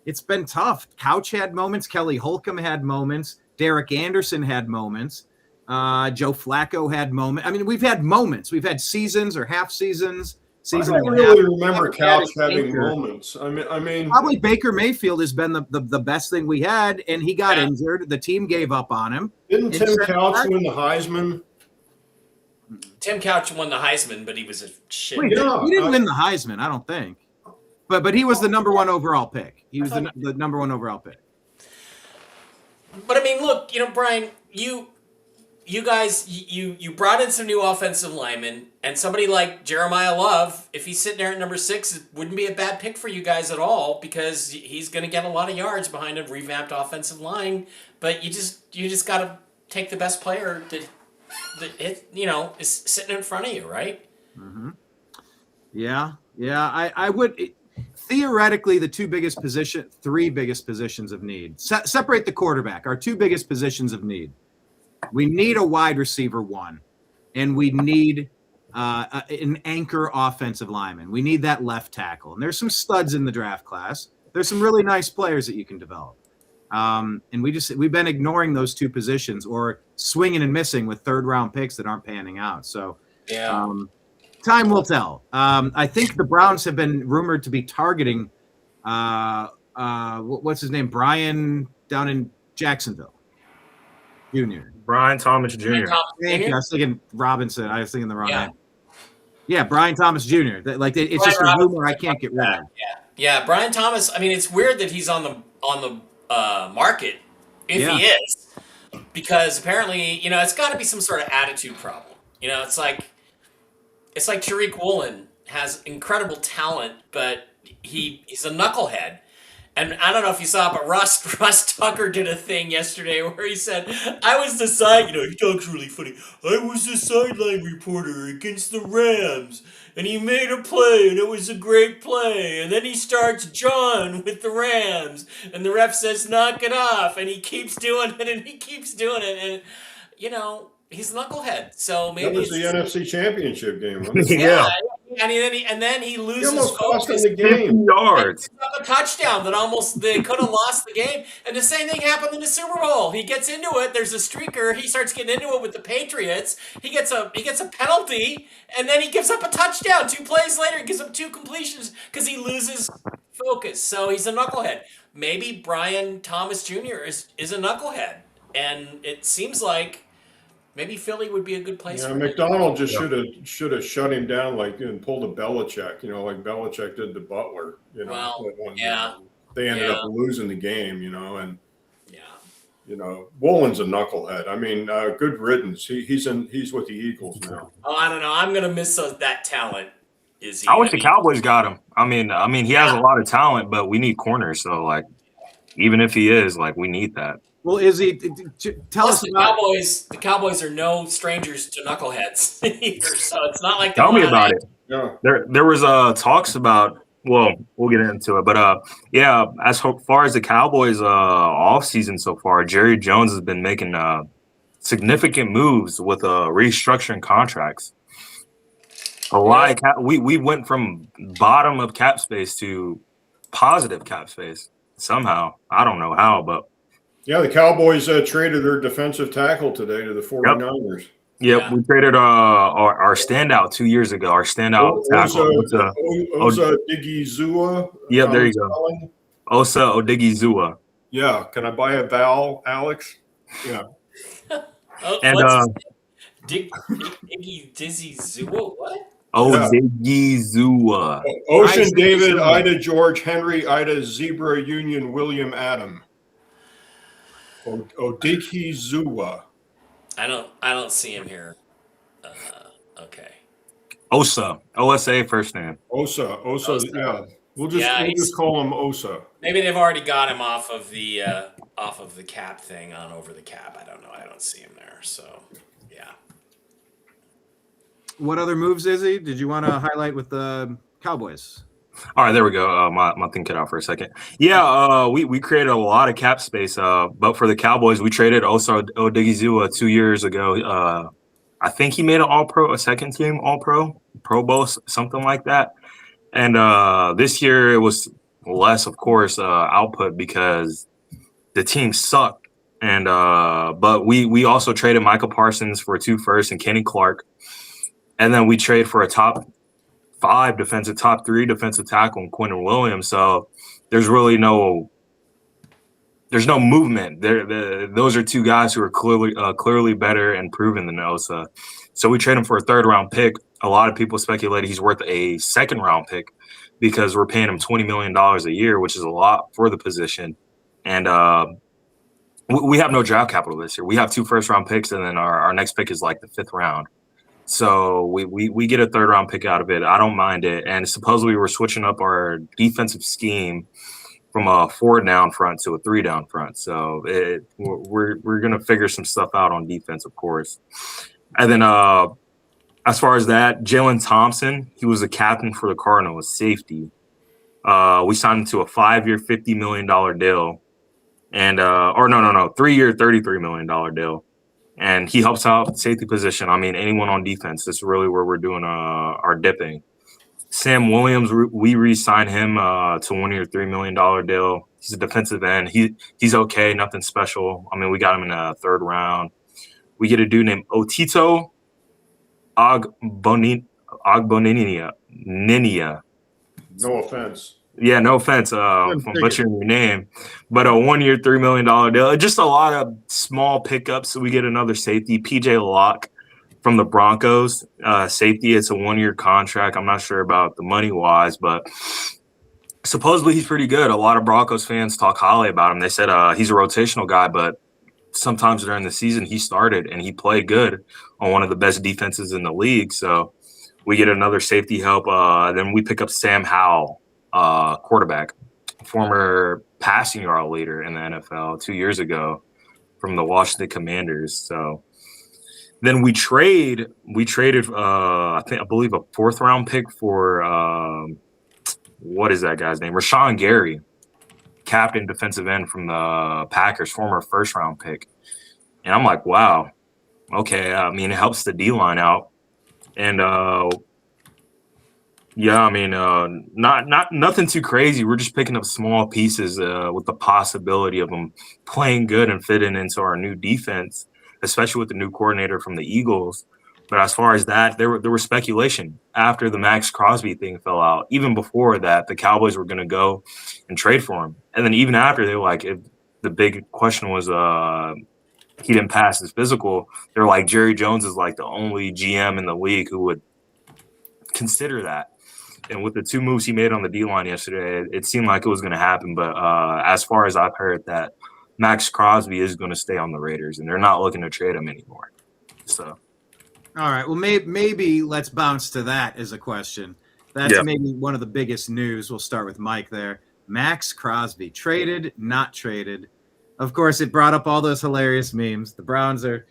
it's been tough. Couch had moments. Kelly Holcomb had moments. Derek Anderson had moments. Joe Flacco had moments. We've had moments. We've had seasons or half seasons. I don't really remember Couch having moments. Probably Baker Mayfield has been the best thing we had, and he got injured. The team gave up on him. Didn't Tim Couch win the Heisman? Tim Couch won the Heisman, but he was a shit. He didn't win the Heisman, I don't think. But he was the number 1 overall pick. He was the number 1 overall pick. But look, Brian, you guys, you brought in some new offensive linemen, and somebody like Jeremiah Love, if he's sitting there at number 6, it wouldn't be a bad pick for you guys at all, because he's going to get a lot of yards behind a revamped offensive line. But you just got to take the best player that is sitting in front of you, right? Mm-hmm. Yeah. I would. theoretically, the three biggest positions of need. Separate the quarterback. Our two biggest positions of need. We need a wide receiver one, and we need an anchor offensive lineman. We need that left tackle. And there's some studs in the draft class. There's some really nice players that you can develop. And we've been ignoring those two positions or swinging and missing with third round picks that aren't panning out. So time will tell. I think the Browns have been rumored to be targeting what's his name? Brian down in Jacksonville Jr. Brian Thomas Jr. Thank you. I was thinking Robinson. I was thinking the wrong name. Yeah, Brian Thomas Jr. It's Brian just a rumor I can't get rid of. Yeah, Brian Thomas. I mean, it's weird that he's on the market if he is, because apparently, it's got to be some sort of attitude problem. It's like Tariq Woolen has incredible talent, but he's a knucklehead. And I don't know if you saw, but Russ Tucker did a thing yesterday where he said, I was the he talks really funny. I was the sideline reporter against the Rams, and he made a play, and it was a great play. And then he starts John with the Rams, and the ref says, knock it off. And he keeps doing it, and he keeps doing it. And, he's a knucklehead. So maybe that was the NFC Championship game. Yeah. And then he loses. He almost cost him the game. Yards. A touchdown that they could have lost the game. And the same thing happened in the Super Bowl. He gets into it. There's a streaker. He starts getting into it with the Patriots. He gets a penalty, and then he gives up a touchdown. 2 plays later, he gives up 2 completions because he loses focus. So he's a knucklehead. Maybe Brian Thomas Jr. is a knucklehead, and it seems like maybe Philly would be a good place. Yeah, McDonald just should have shut him down and pulled a Belichick, like Belichick did to Butler. They ended up losing the game, and Woolen's a knucklehead. I mean, good riddance. He's with the Eagles now. Oh, I don't know. I'm gonna miss that talent. I wish the Cowboys got him. I mean, he has a lot of talent, but we need corners. So even if he is, we need that. Well, Izzy, tell us about the Cowboys are no strangers to knuckleheads either, so it's not like tell me about it. Yeah. There was talks about. Well, we'll get into it, but as far as the Cowboys off season so far, Jerry Jones has been making significant moves with restructuring contracts. We went from bottom of cap space to positive cap space somehow. I don't know how, but. Yeah, the Cowboys traded their defensive tackle today to the 49ers. Yep, we traded our standout 2 years ago. Our standout tackle. Osa Odigizua. Yep, there you go. Osa Odigizua. Yeah, can I buy a vowel, Alex? Yeah. Dizzy Zua, what? Odigizua. Ocean David, Ida George, Henry, Ida Zebra, Union, William Adam. Odigizua. I don't see him here. Okay. Osa first name. Osa. Yeah. We'll just call him Osa. Maybe they've already got him off of the cap thing on over the cap. I don't know. I don't see him there. So yeah. What other moves, Izzy, did you want to highlight with the Cowboys? All right, there we go. My thing cut out for a second. Yeah, we created a lot of cap space. But for the Cowboys, we traded Osa Odigizua 2 years ago. I think he made an All-Pro, a second team All-Pro, Pro Bowl, something like that. And this year it was less, of course, output because the team sucked. And but we also traded Michael Parsons for 2 firsts and Kenny Clark, and then we trade for a top 3 defensive tackle and Quentin Williams. So there's really no movement. Those are 2 guys who are clearly better and proven than Osa. So we trade him for a 3rd round pick. A lot of people speculated he's worth a 2nd round pick because we're paying him $20 million a year, which is a lot for the position. And we have no draft capital this year. We have 2 first round picks, and then our next pick is the 5th round. So we get a 3rd round pick out of it. I don't mind it. And supposedly we're switching up our defensive scheme from a 4 down front to a 3 down front. So we're gonna figure some stuff out on defense, of course. And then as far as that, Jalen Thompson, he was a captain for the Cardinals, safety. We signed him to a 5-year, $50 million deal, and or no, 3-year, $33 million deal. And he helps out safety position. I mean, anyone on defense. This is really where we're doing our dipping. Sam Williams, we re-signed him to a 1-year, $3 million deal. He's a defensive end. He's okay, nothing special. I mean, we got him in the 3rd round. We get a dude named Otito Ogboninia. No offense. Yeah, no offense from butchering your name, but a 1-year, $3 million deal. Just a lot of small pickups. So we get another safety, PJ Locke from the Broncos. Safety, it's a 1-year contract. I'm not sure about the money wise, but supposedly he's pretty good. A lot of Broncos fans talk highly about him. They said he's a rotational guy, but sometimes during the season he started and he played good on one of the best defenses in the league. So we get another safety help. Then we pick up Sam Howell. Quarterback, former passing yard leader in the NFL 2 years ago from the Washington Commanders. So then we traded I believe a 4th round pick for what is that guy's name? Rashawn Gary, captain defensive end from the Packers, former 1st round pick. And I'm like, wow, okay. I mean, it helps the D line out. And yeah, I mean, nothing too crazy. We're just picking up small pieces with the possibility of them playing good and fitting into our new defense, especially with the new coordinator from the Eagles. But as far as that, there was speculation after the Max Crosby thing fell out. Even before that, the Cowboys were going to go and trade for him. And then even after, they were like, if the big question was he didn't pass his physical, they were like, Jerry Jones is like the only GM in the league who would consider that. And with the 2 moves he made on the D-line yesterday, it seemed like it was going to happen. But as far as I've heard, that Max Crosby is going to stay on the Raiders, and they're not looking to trade him anymore. So, all right. Well, maybe let's bounce to that as a question. That's maybe one of the biggest news. We'll start with Mike there. Max Crosby, traded, not traded. Of course, it brought up all those hilarious memes. The Browns are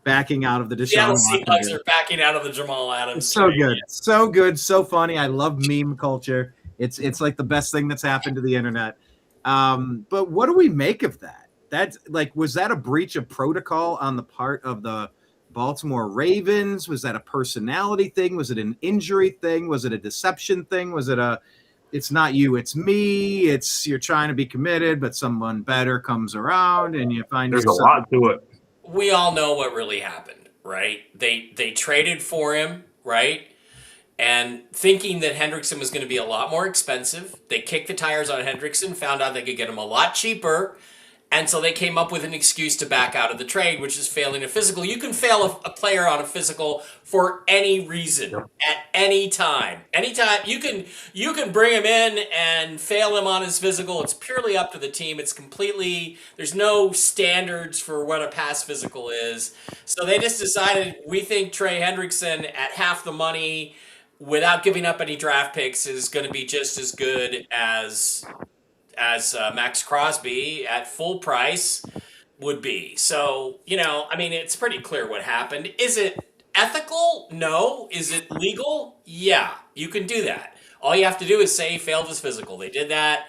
backing out of the Deshaun Watson. Seahawks are backing out of the Jamal Adams. It's so good. So good. So funny. I love meme culture. It's like the best thing that's happened to the internet. But what do we make of that? That's like, was that a breach of protocol on the part of the Baltimore Ravens? Was that a personality thing? Was it an injury thing? Was it a deception thing? Was it it's not you, it's me. It's you're trying to be committed, but someone better comes around and you find there's a lot to it. We all know what really happened, right? They traded for him, right? And thinking that Hendrickson was going to be a lot more expensive, they kicked the tires on Hendrickson, found out they could get him a lot cheaper, and so they came up with an excuse to back out of the trade, which is failing a physical. You can fail a player on a physical for any reason, at any time. Anytime you can bring him in and fail him on his physical. It's purely up to the team. It's completely, there's no standards for what a pass physical is. So they just decided, we think Trey Hendrickson at half the money, without giving up any draft picks, is going to be just as good as Max Crosby at full price would be. So, I mean, it's pretty clear what happened. Is it ethical? No. Is it legal? Yeah, you can do that. All you have to do is say he failed his physical. They did that.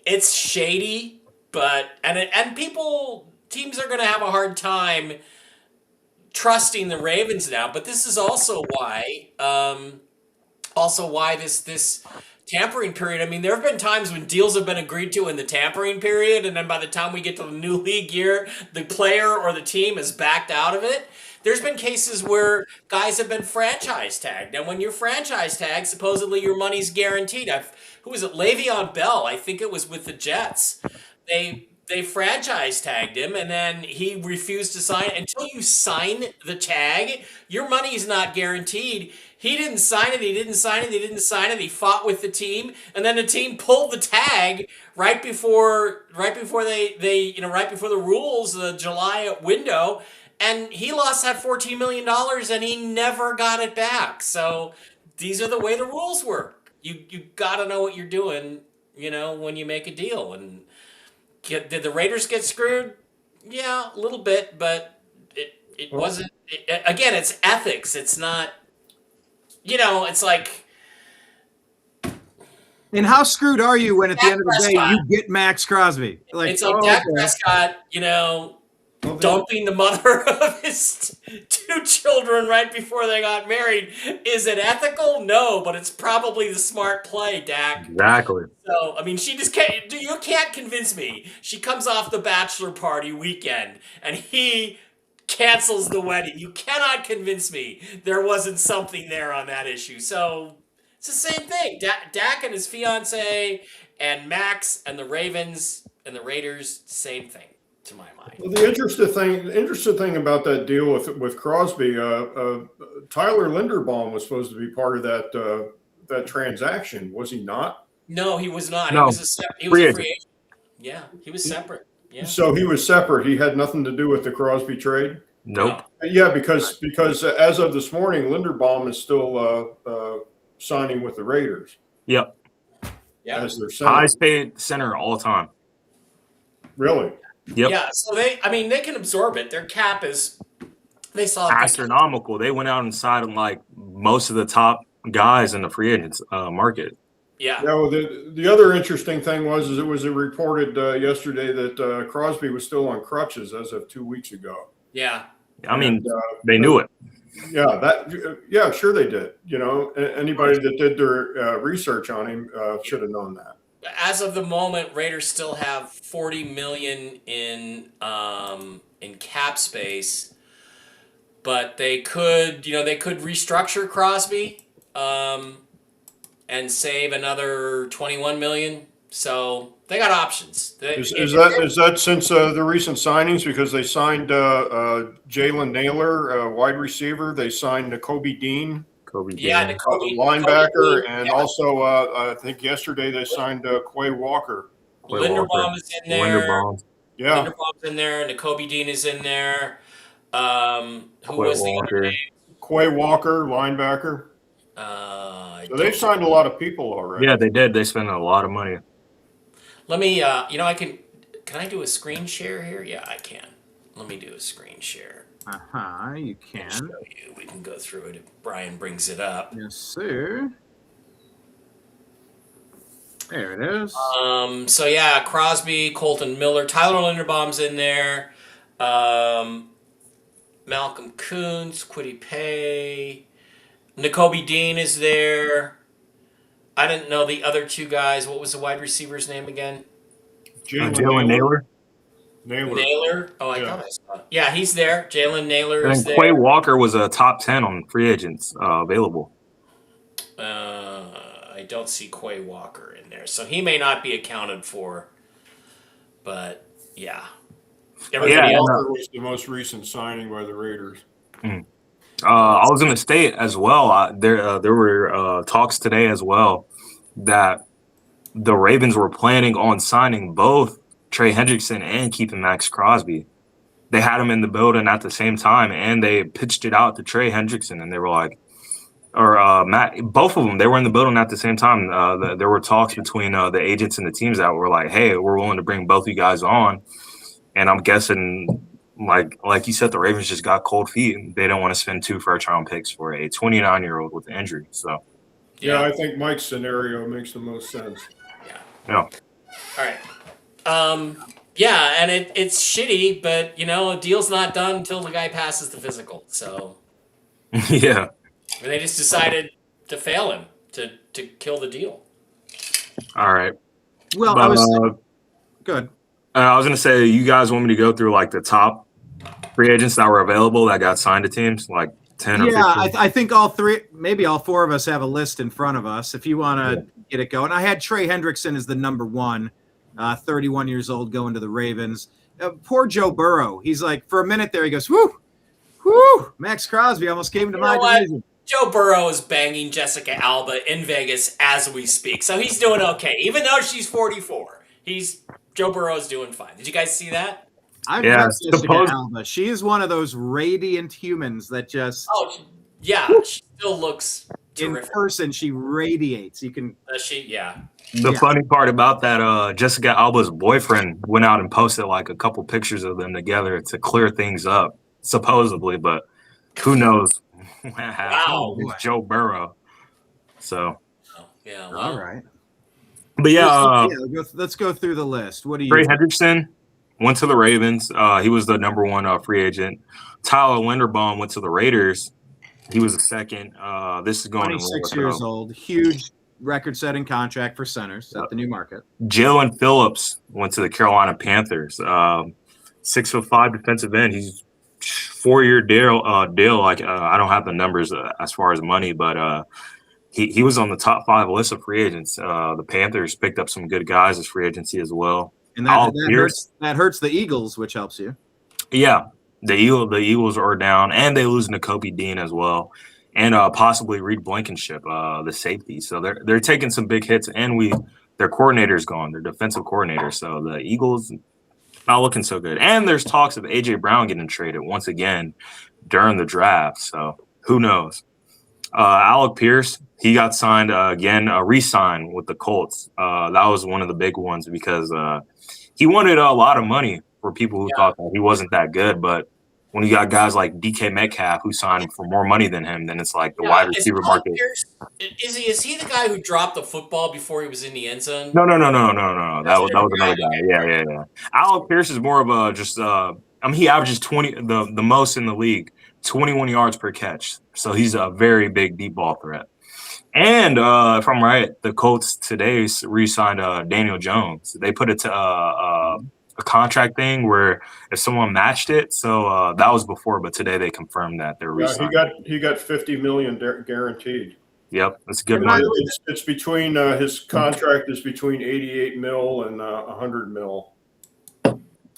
It's shady, but teams are going to have a hard time trusting the Ravens now. But this is also why this tampering period. I mean, there have been times when deals have been agreed to in the tampering period, and then by the time we get to the new league year, the player or the team is backed out of it. There's been cases where guys have been franchise tagged. And when you're franchise tagged, supposedly your money's guaranteed. Who was it? Le'Veon Bell, I think it was with the Jets. They franchise tagged him, and then he refused to sign. Until you sign the tag, your money is not guaranteed. He didn't sign it. He didn't sign it. He didn't sign it. He fought with the team, and then the team pulled the tag right before right before the rules, the July window, and he lost that $14 million, and he never got it back. So these are the way the rules work. You got to know what you're doing, when you make a deal. And did the Raiders get screwed? Yeah, a little bit, but it wasn't. Again, it's ethics. It's not. It's like And how screwed are you when at the Dak end of the day Prescott. you get Max Crosby? Like, It's like Dak Prescott, dumping the mother of his 2 children right before they got married. Is it ethical? No, but it's probably the smart play, Dak. Exactly. So, I mean, she just can't. You can't convince me. She comes off the bachelor party weekend, and he cancels the wedding. You cannot convince me there wasn't something there on that issue. So it's the same thing. Dak and his fiance, and Max and the Ravens and the Raiders, same thing to my mind. Well, the interesting thing about that deal with Crosby, Tyler Linderbaum was supposed to be part of that transaction, was he not? No, he was not. No. He was a free agent. Yeah, he was separate. Yeah. So he was separate. He had nothing to do with the Crosby trade. Nope. Yeah, because as of this morning, Linderbaum is still signing with the Raiders. Yep. Yeah. As their center. Highest paid center all time. Really? Yep. Yeah. So they can absorb it. Their cap is they saw Astronomical. They went out and signed like most of the top guys in the free agents market. Yeah. Yeah. Well, the other interesting thing was it was reported yesterday that Crosby was still on crutches as of 2 weeks ago. Yeah. I mean, they knew it. Yeah, sure they did. Anybody that did their research on him should have known that. As of the moment, Raiders still have $40 million in cap space, but they could restructure Crosby and save another $21 million. So they got options. Is that since the recent signings? Because they signed Jalen Naylor, wide receiver. They signed Nakobe Dean, linebacker, and also I think yesterday they signed Quay Walker. Linderbaum is in there. Yeah, Linderbaum's in there. Nakobe Dean is in there. Who was the other name? Quay Walker, linebacker. So they've signed a lot of people already. Yeah, they did. They spent a lot of money. Let me, I can I do a screen share here? Yeah, I can. Let me do a screen share. You can. Show you. We can go through it if Brian brings it up. Yes, sir. There it is. So yeah, Crosby, Colton Miller, Tyler Linderbaum's in there. Malcolm Kuntz, Kwity Paye, Nakobe Dean is there. I didn't know the other 2 guys. What was the wide receiver's name again? Jalen Naylor. Naylor? Oh, I thought I saw it. Yeah, he's there. Jalen Naylor is there. Quay Walker was a top 10 on free agents available. I don't see Quay Walker in there, so he may not be accounted for. But yeah, everybody else was the most recent signing by the Raiders. I was in the state as well. There were talks today as well that the Ravens were planning on signing both Trey Hendrickson and keeping Max Crosby. They had him in the building at the same time, and they pitched it out to Trey Hendrickson, and they were like, Matt, both of them, they were in the building at the same time. There were talks between the agents and the teams that were like, hey, we're willing to bring both you guys on. And I'm guessing, like you said, the Ravens just got cold feet. They don't want to spend 2 first-round picks for a 29-year-old with an injury. So, yeah, I think Mike's scenario makes the most sense. Yeah. All right. Yeah, and it's shitty, but a deal's not done until the guy passes the physical. So, yeah. And they just decided to fail him to kill the deal. All right. Well, good. I was going to say, you guys want me to go through like the top free agents that were available that got signed to teams, like 10 or 15? I think all 3, maybe all 4 of us have a list in front of us. If you want to get it going, I had Trey Hendrickson as the number 1, 31 years old, going to the Ravens. Poor Joe Burrow. He's like, for a minute there, he goes, whoo, Max Crosby almost came to my division. Joe Burrow is banging Jessica Alba in Vegas as we speak, so he's doing okay. Even though she's 44, Joe Burrow is doing fine. Did you guys see that? I've met Jessica Alba. She is one of those radiant humans that just. Oh, yeah, she still looks terrific. In person, she radiates. You can. The funny part about that, Jessica Alba's boyfriend went out and posted like a couple pictures of them together to clear things up, supposedly, but who knows what happened with Joe Burrow. So, all right. But yeah, let's go through the list. What do you Trey think? Hendrickson went to the Ravens. He was the number one free agent. Tyler Linderbaum went to the Raiders. He was the second. This is going in 26 order, years old, huge record-setting contract for centers at the new market. Jalen Phillips went to the Carolina Panthers. 6'5" defensive end. He's 4-year deal. Like I don't have the numbers as far as money, but he was on the top 5 list of free agents. The Panthers picked up some good guys as free agency as well. And that hurts the Eagles, which helps you. Yeah, the Eagles are down, and they lose Nakobe Dean as well, and possibly Reed Blankenship, the safety. So they're taking some big hits, and their coordinator's gone, their defensive coordinator. So the Eagles not looking so good. And there's talks of AJ Brown getting traded once again during the draft. So who knows? Alec Pierce, he got signed again, re-signed with the Colts. That was one of the big ones because he wanted a lot of money for people who thought that he wasn't that good. But when you got guys like DK Metcalf who signed for more money than him, then it's like the wide receiver market. Is he the guy who dropped the football before he was in the end zone? No. That was another guy. Yeah. Alec Pierce is more of a just. He averages 20, the most in the league, 21 yards per catch. So he's a very big deep ball threat. And if I'm right, the Colts today re-signed Daniel Jones. They put it to a contract thing where if someone matched it, so that was before, but today they confirmed that they're re-signing. He got $50 million guaranteed. Yep, that's good money. It's between his contract is between 88 mil and 100 mil.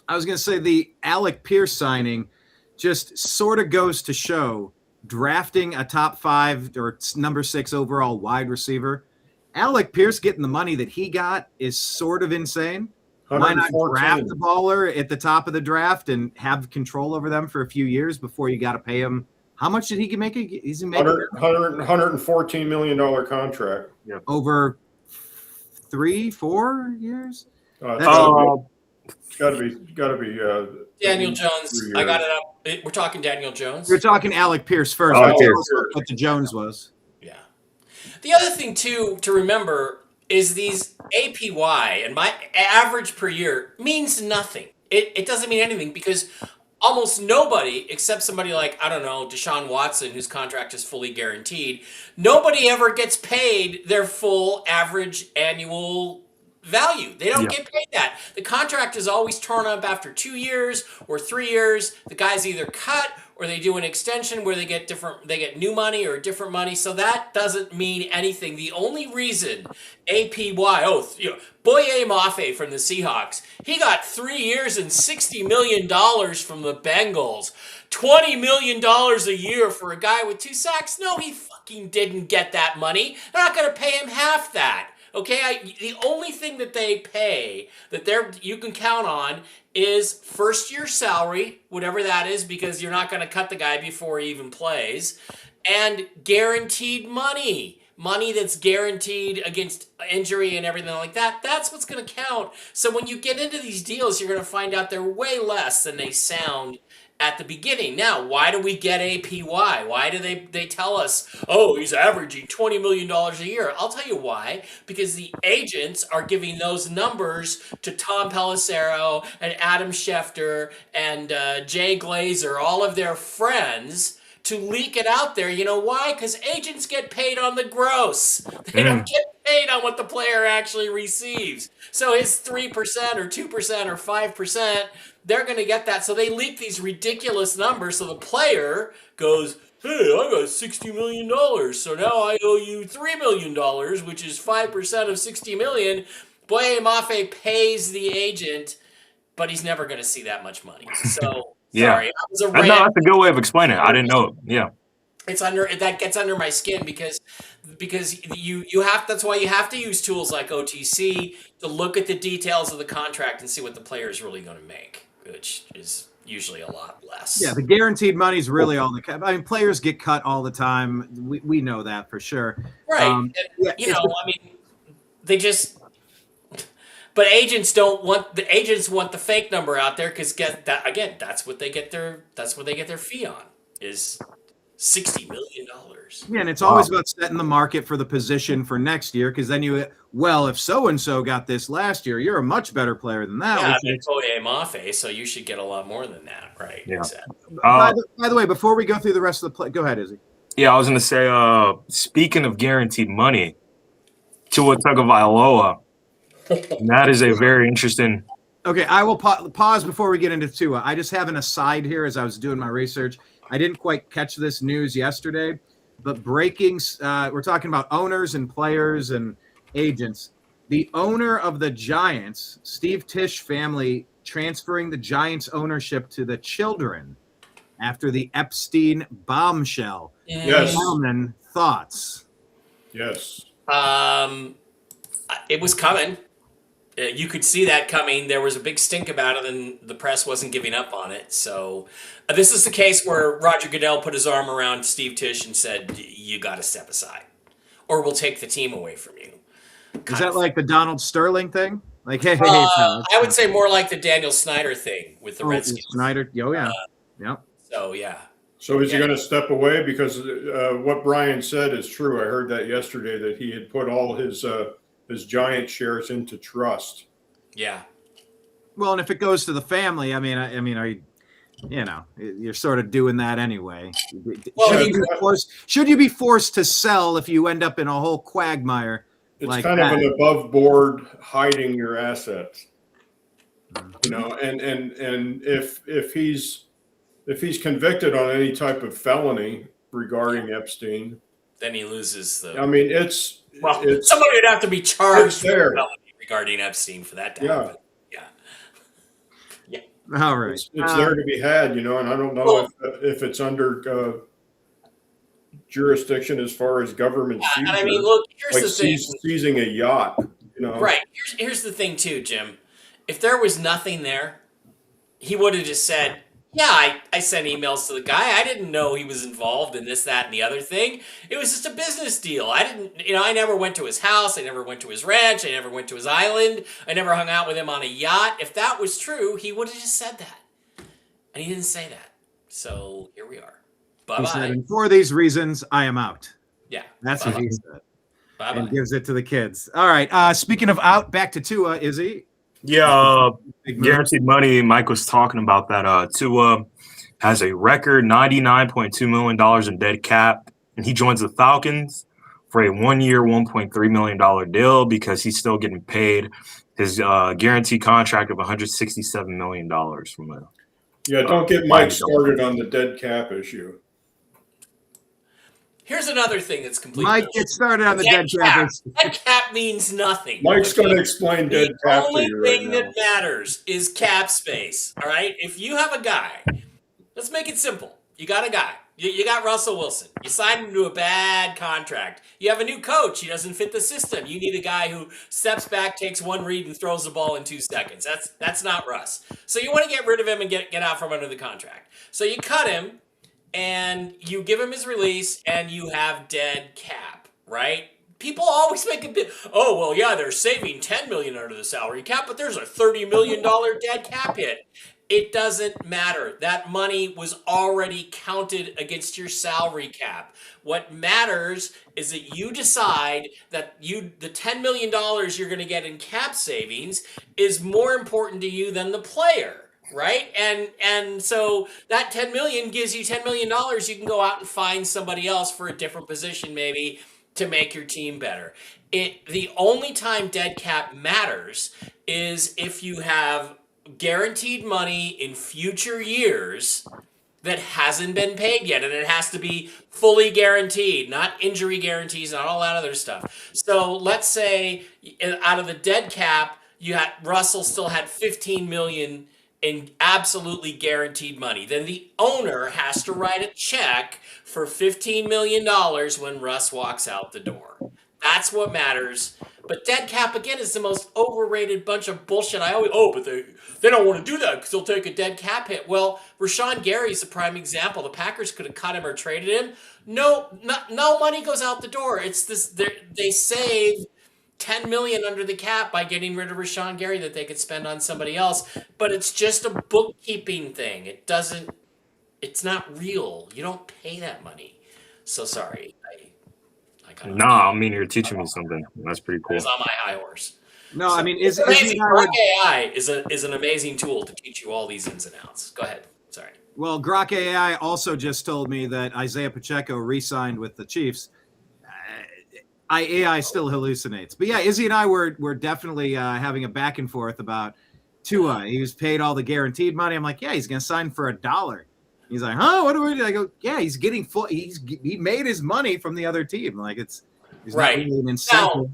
I was going to say the Alec Pierce signing just sort of goes to show drafting a top 5 or number 6 overall wide receiver. Alec Pierce getting the money that he got is sort of insane. Why not draft the baller at the top of the draft and have control over them for a few years before you got to pay him? How much did he make? Is he making $114 million contract. Yep. Over 3-4 years? It's got to be Daniel Jones. I got it up. We're talking Daniel Jones. We're talking Alec Pierce first. What the Jones was. Yeah. The other thing too to remember is these APY and my average per year means nothing. It doesn't mean anything because almost nobody except somebody like, I don't know, Deshaun Watson, whose contract is fully guaranteed, nobody ever gets paid their full average annual value. They don't get paid that. The contract is always torn up after 2 years or 3 years. The guy's either cut or they do an extension where they get new money or different money. So that doesn't mean anything. The only reason APY, Boye Mafe from the Seahawks, he got 3 years and $60 million from the Bengals. $20 million a year for a guy with 2 sacks? No, he fucking didn't get that money. They're not going to pay him half that. Okay, the only thing that they pay that you can count on is first-year salary, whatever that is, because you're not going to cut the guy before he even plays, and guaranteed money that's guaranteed against injury and everything like that. That's what's going to count. So when you get into these deals, you're going to find out they're way less than they sound at the beginning. Now, why do we get APY? Why do they tell us, oh, he's averaging $20 million a year? I'll tell you why. Because the agents are giving those numbers to Tom Pelissero and Adam Schefter and Jay Glazer, all of their friends, to leak it out there. You know why? Because agents get paid on the gross. They don't get paid on what the player actually receives. So his 3% or 2% or 5%, they're going to get that. So they leak these ridiculous numbers. So the player goes, hey, I got $60 million. So now I owe you $3 million, which is 5% of $60 million. Boye Mafe pays the agent, but he's never going to see that much money. So, sorry. No, that's a good way of explaining it. I didn't know it. Yeah. That gets under my skin because you have, that's why you have to use tools like OTC to look at the details of the contract and see what the player is really going to make, which is usually a lot less. Yeah, the guaranteed money is really all the. I mean, players get cut all the time. We know that for sure. Right. They just. But agents want the fake number out there because that's what they get their fee on is $60 million. Yeah, and it's always about setting the market for the position for next year, because then if so-and-so got this last year, you're a much better player than that. Yeah, than Koye Mafe, so you should get a lot more than that, right? Yeah. Exactly. By the way, before we go through the rest of the play, go ahead, Izzy. Yeah, I was going to say, speaking of guaranteed money, Tua Tagovailoa, that is a very interesting. Okay, I will pause before we get into Tua. I just have an aside here as I was doing my research. I didn't quite catch this news yesterday, but we're talking about owners and players and agents. The owner of the Giants, Steve Tisch family, transferring the Giants ownership to the children after the Epstein bombshell. Yes. Gentlemen, thoughts? Yes. It was coming. You could see that coming. There was a big stink about it, and the press wasn't giving up on it. So this is the case where Roger Goodell put his arm around Steve Tisch and said, "You got to step aside, or we'll take the team away from you." Is that like the Donald Sterling thing? Like, hey, I would say more like the Daniel Snyder thing with the Redskins. Snyder, yeah. So, yeah. So is he going to step away? Because what Brian said is true. I heard that yesterday, that he had put all his Giant shares into trust. Yeah. Well, and if it goes to the family, you're sort of doing that anyway. Well, should you be forced to sell if you end up in a whole quagmire? It's like kind that? of an above board hiding your assets, and if he's convicted on any type of felony regarding Epstein, then he loses the. I mean, somebody would have to be charged there. for felony regarding Epstein for that to happen. Yeah. All right. It's there to be had, and I don't know if it's under jurisdiction as far as government seizure. And I mean, look, here's like the thing. Seizing a yacht, Right. Here's the thing, too, Jim. If there was nothing there, he would have just said, yeah, I sent emails to the guy. I didn't know he was involved in this, that, and the other thing. It was just a business deal. I never went to his house. I never went to his ranch. I never went to his island. I never hung out with him on a yacht. If that was true, he would have just said that. And he didn't say that. So here we are. Bye-bye. He said, and for these reasons, I am out. Yeah. That's Bye-bye. what he said. Bye-bye. And gives it to the kids. All right. Speaking of out, back to Tua, Izzy. Yeah, guaranteed money. Mike was talking about that. Tua has a record $99.2 million in dead cap, and he joins the Falcons for a 1-year, $1.3 million deal because he's still getting paid his guaranteed contract of $167 million from the. Yeah, don't get Mike started on the dead cap issue. Here's another thing that's completely. Mike, get started on the dead cap. Dead cap means nothing. Mike's going to explain dead cap to you right now. The only thing that matters is cap space. All right. If you have a guy, let's make it simple. You got a guy. You got Russell Wilson. You signed him to a bad contract. You have a new coach. He doesn't fit the system. You need a guy who steps back, takes one read, and throws the ball in 2 seconds. That's not Russ. So you want to get rid of him and get out from under the contract. So you cut him, and you give him his release, and you have dead cap, right? People always make a bit. Oh, well, yeah, they're saving $10 million under the salary cap, but there's a $30 million dead cap hit. It doesn't matter. That money was already counted against your salary cap. What matters is that you decide that the $10 million you're going to get in cap savings is more important to you than the player. Right? And so that 10 million gives you $10 million. You can go out and find somebody else for a different position, maybe, to make your team better. The only time dead cap matters is if you have guaranteed money in future years that hasn't been paid yet, and it has to be fully guaranteed, not injury guarantees, not all that other stuff. So let's say out of the dead cap, Russell still had 15 million in absolutely guaranteed money. Then the owner has to write a check for $15 million when Russ walks out the door. That's what matters. But dead cap, again, is the most overrated bunch of bullshit. But they don't want to do that because they'll take a dead cap hit. Well, Rashawn Gary's a prime example. The Packers could have cut him or traded him. No money goes out the door. It's this. They save $10 million under the cap by getting rid of Rashawn Gary that they could spend on somebody else. But it's just a bookkeeping thing. It's not real. You don't pay that money. So sorry. kind of. No, I mean you're teaching me something. That's pretty cool. It's on my high horse. No, So, I mean, it's amazing. Grok AI is an amazing tool to teach you all these ins and outs. Go ahead. Sorry. Well, Grok AI also just told me that Isaiah Pacheco re-signed with the Chiefs. AI still hallucinates, but yeah, Izzy and I were definitely having a back and forth about Tua. He was paid all the guaranteed money. I'm like, yeah, he's gonna sign for $1. He's like, huh? What do we do? I go, yeah, he's getting full. He made his money from the other team. Like it's Right. not really an incentive.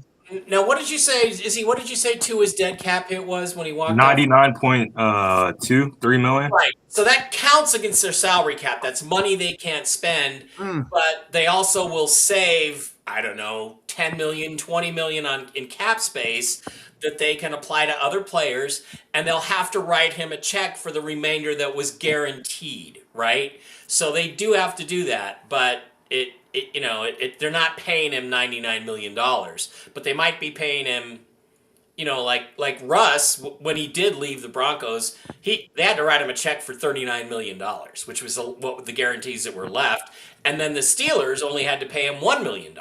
Now, what did you say, Izzy? What did you say Tua's dead cap hit was when he walked? 99.23 million. Right. So that counts against their salary cap. That's money they can't spend, but they also will save, I don't know, 10 million, 20 million in cap space that they can apply to other players, and they'll have to write him a check for the remainder that was guaranteed, right? So they do have to do that, but they're not paying him $99 million, but they might be paying him, like Russ, when he did leave the Broncos, they had to write him a check for $39 million, which was what the guarantees that were left. And then the Steelers only had to pay him $1 million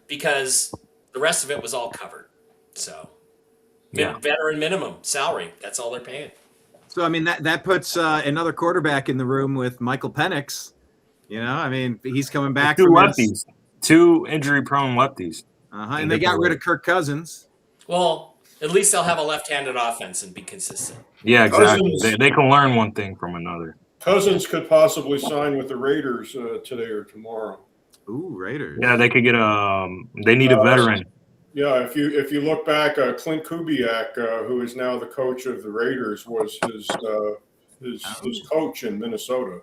because the rest of it was all covered. So, veteran minimum salary, that's all they're paying. So, I mean, that puts another quarterback in the room with Michael Penix. I mean, he's coming back Two from lefties, 2 injury-prone lefties. And they got rid of Kirk Cousins. Well, at least they'll have a left-handed offense and be consistent. Yeah, exactly. They can learn one thing from another. Cousins could possibly sign with the Raiders today or tomorrow. Ooh, Raiders. Yeah, they could get they need a veteran. Yeah, if you look back, Clint Kubiak, who is now the coach of the Raiders, was his coach in Minnesota.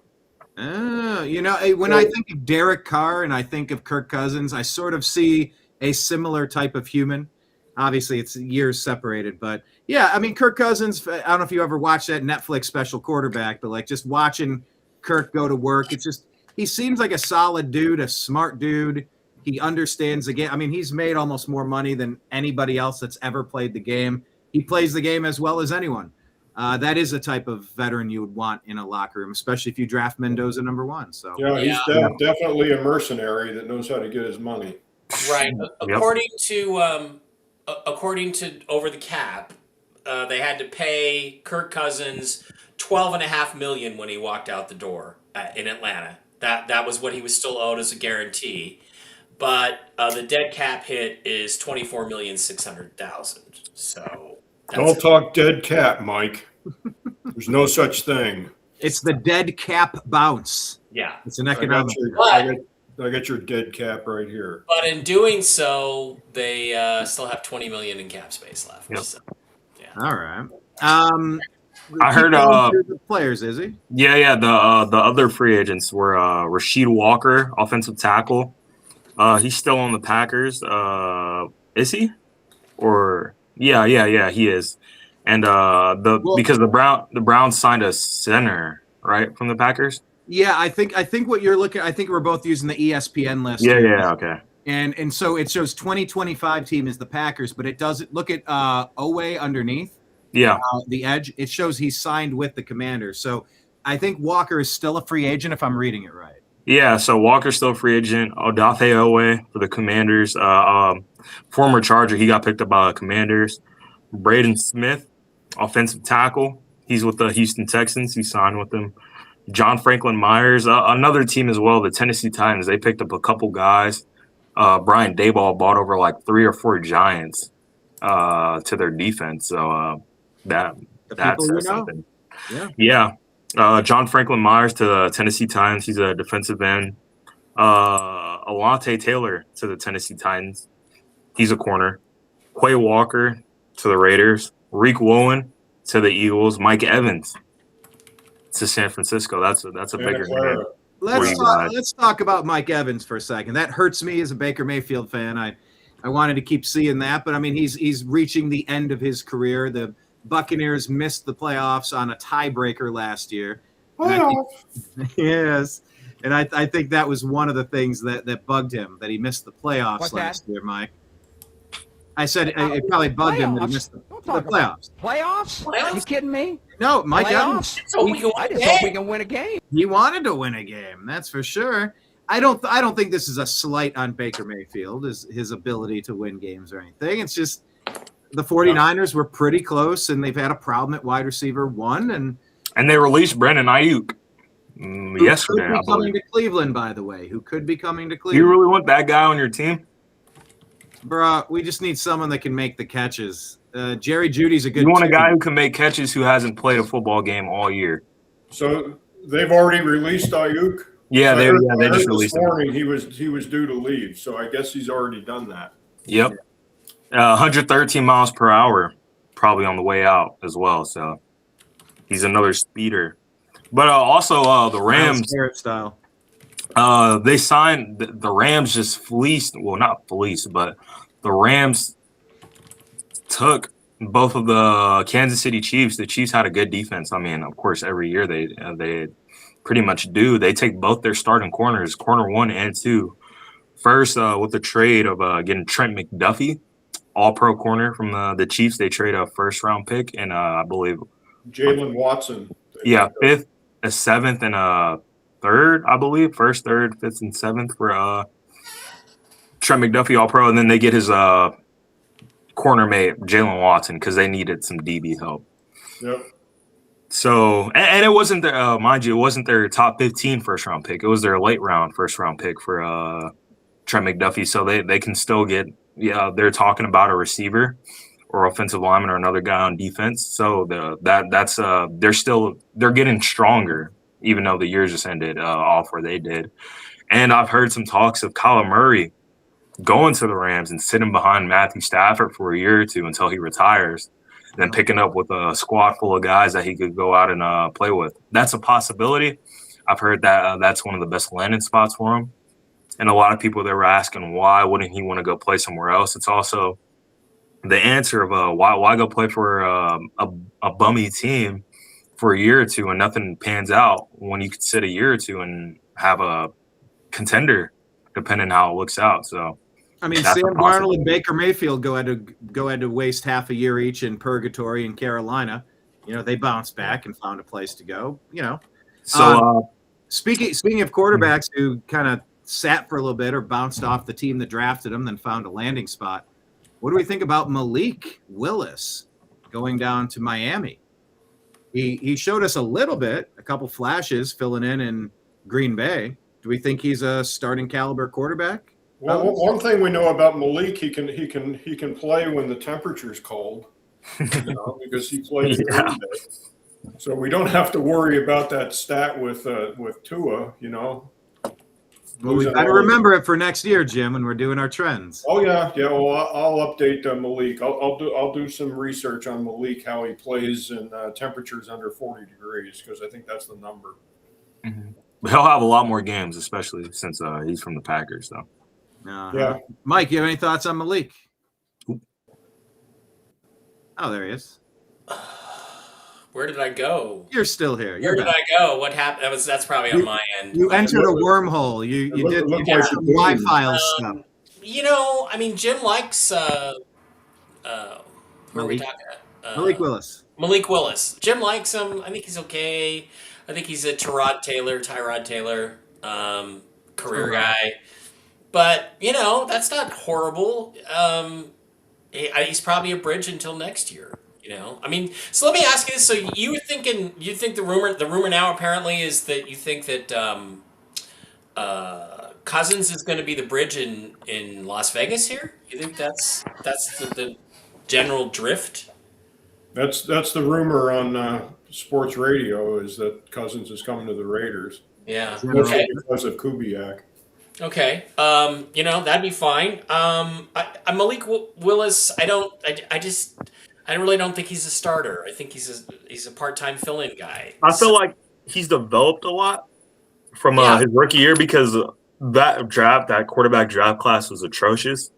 When I think of Derek Carr and I think of Kirk Cousins, I sort of see a similar type of human. Obviously, it's years separated, but yeah, I mean, Kirk Cousins, I don't know if you ever watched that Netflix special Quarterback, but like just watching Kirk go to work, it's just, he seems like a solid dude, a smart dude. He understands the game. I mean, he's made almost more money than anybody else that's ever played the game. He plays the game as well as anyone. That is a type of veteran you would want in a locker room, especially if you draft Mendoza #1. So yeah, he's definitely a mercenary that knows how to get his money. Right. According to Over the Cap, they had to pay Kirk Cousins $12.5 million when he walked out the door in Atlanta. That was what he was still owed as a guarantee. But the dead cap hit is $24,600,000. So don't talk dead cap, Mike. There's no such thing. It's the dead cap bounce. Yeah, it's an economic. I got your dead cap right here. But in doing so, they still have $20 million in cap space left. Yep. So, yeah. All right. I heard the players, is he? Yeah. The other free agents were Rasheed Walker, offensive tackle. He's still on the Packers. Is he? Or yeah, he is. And because the Browns signed a center, right, from the Packers. Yeah, I think what you're looking. I think we're both using the ESPN list. Yeah, okay. And so it shows 2025 team is the Packers, but it doesn't look at Owe underneath. Yeah, the edge. It shows he's signed with the Commanders. So I think Walker is still a free agent if I'm reading it right. Yeah, so Walker's still a free agent. Odafe Owe for the Commanders. Former Charger, he got picked up by the Commanders. Braden Smith, offensive tackle. He's with the Houston Texans. He signed with them. John Franklin Myers, another team as well, the Tennessee Titans. They picked up a couple guys. Brian Daboll bought over like 3 or 4 Giants to their defense. So that says something. Yeah. John Franklin Myers to the Tennessee Titans. He's a defensive end. Alante Taylor to the Tennessee Titans. He's a corner. Quay Walker to the Raiders. Reek Wowen to the Eagles. Mike Evans to San Francisco. That's a bigger name. Let's talk about Mike Evans for a second. That hurts me as a Baker Mayfield fan. I wanted to keep seeing that, but I mean he's reaching the end of his career. The Buccaneers missed the playoffs on a tiebreaker last year. Yes. And I think that was one of the things that bugged him, that he missed the playoffs last year, Mike. I said it probably bugged him that he missed the playoffs. Playoffs? Are you kidding me? No, Mike Evans. I just hope we can win a game. He wanted to win a game, that's for sure. I don't think this is a slight on Baker Mayfield, his ability to win games or anything. It's just the 49ers were pretty close, and they've had a problem at wide receiver 1. And they released Brandon Ayuk yesterday, Who could be I coming believe. to Cleveland, by the way. Who could be coming to Do Cleveland? you really want that guy on your team? Bruh, we just need someone that can make the catches. Jerry Judy's a good You want a two. guy who can make catches who hasn't played a football game all year. So they've already released Ayuk. Yeah, So they I heard just this released him. morning he was due to leave. So I guess he's already done that. Yep. 113 miles per hour, probably on the way out as well. So he's another speeder. But also the Rams, Garrett style. they signed the Rams just fleeced. Well, not fleeced, but the Rams took both of the Kansas City Chiefs. The Chiefs had a good defense. I mean, of course, every year they pretty much do. They take both their starting corners, corner 1 and 2. First, with the trade of getting Trent McDuffie, all-pro corner from the Chiefs. They trade a first-round pick and I believe Jalen Watson. Yeah, 5th, a 7th, and a 3rd, I believe. 1st, 3rd, 5th, and 7th for Trent McDuffie All-Pro, and then they get his corner mate, Jalen Watson, because they needed some DB help. Yep. So, and it wasn't their, mind you, it wasn't their top 15 first-round pick. It was their late-round first-round pick for Trent McDuffie, so they can still get, they're talking about a receiver or offensive lineman or another guy on defense. So they're getting stronger, even though the year just ended off where they did. And I've heard some talks of Kyler Murray going to the Rams and sitting behind Matthew Stafford for a year or two until he retires, then picking up with a squad full of guys that he could go out and play with. That's a possibility. I've heard that that's one of the best landing spots for him. And a lot of people, they were asking, why wouldn't he want to go play somewhere else? It's also the answer of why go play for a bummy team for a year or two and nothing pans out when you could sit a year or two and have a contender, depending how it looks out. So, I mean, Sam Darnold and Baker Mayfield go ahead to waste half a year each in purgatory in Carolina. They bounced back and found a place to go. So speaking of quarterbacks who kind of sat for a little bit or bounced off the team that drafted them, then found a landing spot. What do we think about Malik Willis going down to Miami? He showed us a little bit, a couple flashes filling in Green Bay. Do we think he's a starting caliber quarterback? Well, one thing we know about Malik, he can play when the temperature's cold, because he played in Green Bay. So we don't have to worry about that stat with Tua, Well, we better remember it for next year, Jim, when we're doing our trends. Oh yeah. Well, I'll update Malik. I'll do some research on Malik, how he plays in temperatures under 40 degrees, because I think that's the number. Mm-hmm. He'll have a lot more games, especially since he's from the Packers, though. Yeah. Mike, you have any thoughts on Malik? Oh, there he is. Where did I go? You're still here. Where did I go? What happened? That's probably on my end. You entered a wormhole. You did some Y-Files stuff. Jim likes who are we talking about? Malik Willis. Malik Willis. Jim likes him. I think he's okay. I think he's a Tyrod Taylor, career guy. But, that's not horrible. He's probably a bridge until next year. So let me ask you this. So you think the rumor now apparently is that you think that Cousins is going to be the bridge in Las Vegas here? You think that's the general drift? That's the rumor on sports radio, is that Cousins is coming to the Raiders. Yeah. Okay. Because of Kubiak. Okay. That'd be fine. Malik Willis, I really don't think he's a starter. I think he's a part-time fill-in guy. I feel like he's developed a lot from his rookie year, because that quarterback draft class was atrocious.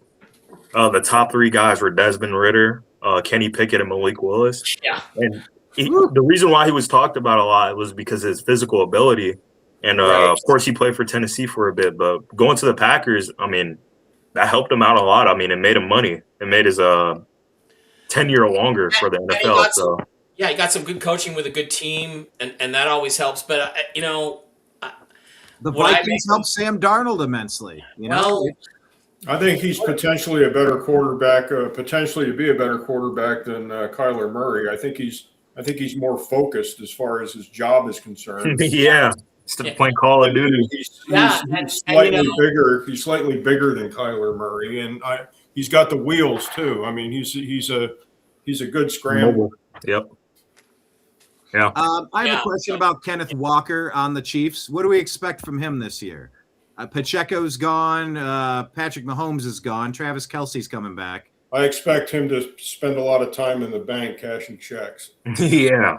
The top 3 guys were Desmond Ridder, Kenny Pickett, and Malik Willis. Yeah. And the reason why he was talked about a lot was because of his physical ability. And, of course, he played for Tennessee for a bit. But going to the Packers, that helped him out a lot. It made him money. It made his tenure longer for the NFL. He got some good coaching with a good team, and that always helps. But, The Would I Vikings make helped Sam Darnold immensely. Well, I think he's potentially a better quarterback, potentially to be a better quarterback than Kyler Murray. I think he's more focused as far as his job is concerned. Yeah. Instead of playing Call of Duty. He's and slightly bigger. He's slightly bigger than Kyler Murray, and he's got the wheels too. I mean, he's a good scrambler. Yep. Yeah. I have a question about Kenneth Walker on the Chiefs. What do we expect from him this year? Pacheco's gone. Patrick Mahomes is gone. Travis Kelce's coming back. I expect him to spend a lot of time in the bank cashing checks. Yeah.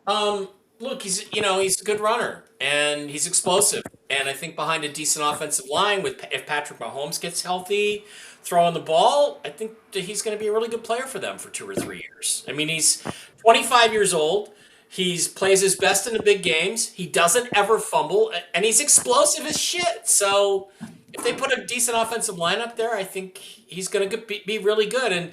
Look, he's a good runner and he's explosive. And I think behind a decent offensive line, if Patrick Mahomes gets healthy, throwing the ball, I think that he's going to be a really good player for them for 2 or 3 years. I mean, he's 25 years old. He plays his best in the big games. He doesn't ever fumble, and he's explosive as shit. So if they put a decent offensive line up there, I think he's going to be really good. And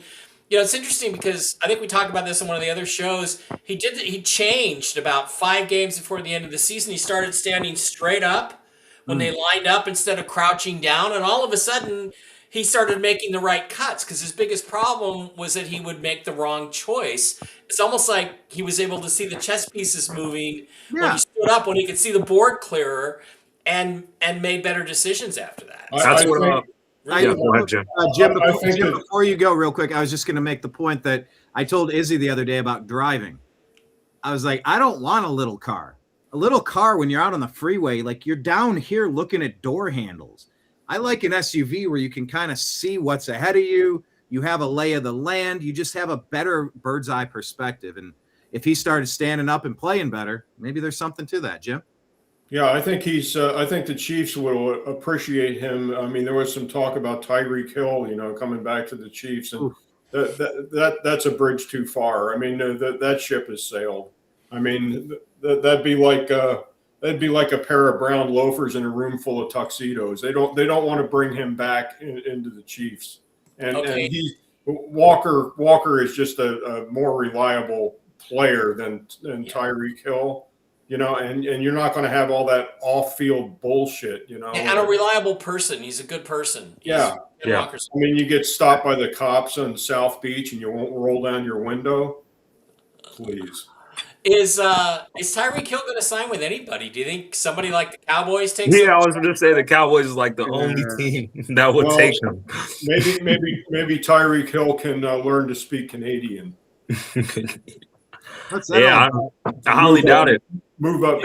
it's interesting because I think we talked about this on one of the other shows. He changed about 5 games before the end of the season. He started standing straight up when they lined up instead of crouching down, and all of a sudden he started making the right cuts because his biggest problem was that he would make the wrong choice. It's almost like he was able to see the chess pieces moving when he stood up, when he could see the board clearer, and made better decisions after that. That's what. Jim, before you go, real quick, I was just going to make the point that I told Izzy the other day about driving. I was like, I don't want a little car. A little car when you're out on the freeway, like you're down here looking at door handles. I like an SUV where you can kind of see what's ahead of you. You have a lay of the land. You just have a better bird's eye perspective. And if he started standing up and playing better, maybe there's something to that, Jim. Yeah, I think I think the Chiefs will appreciate him. I mean, there was some talk about Tyreek Hill, coming back to the Chiefs, and that's a bridge too far. I mean, that ship has sailed. I mean, that'd be like a pair of brown loafers in a room full of tuxedos. They don't want to bring him back into the Chiefs. And Walker is just a more reliable player than Tyreek Hill. And you're not going to have all that off-field bullshit, And a reliable person. He's a good person. Yeah. I mean, you get stopped by the cops on South Beach and you won't roll down your window. Please. Is Tyreek Hill going to sign with anybody? Do you think somebody like the Cowboys takes him? Yeah, I was going to say the Cowboys is like the only team that would take him. Maybe Tyreek Hill can learn to speak Canadian. I highly doubt it. Move up.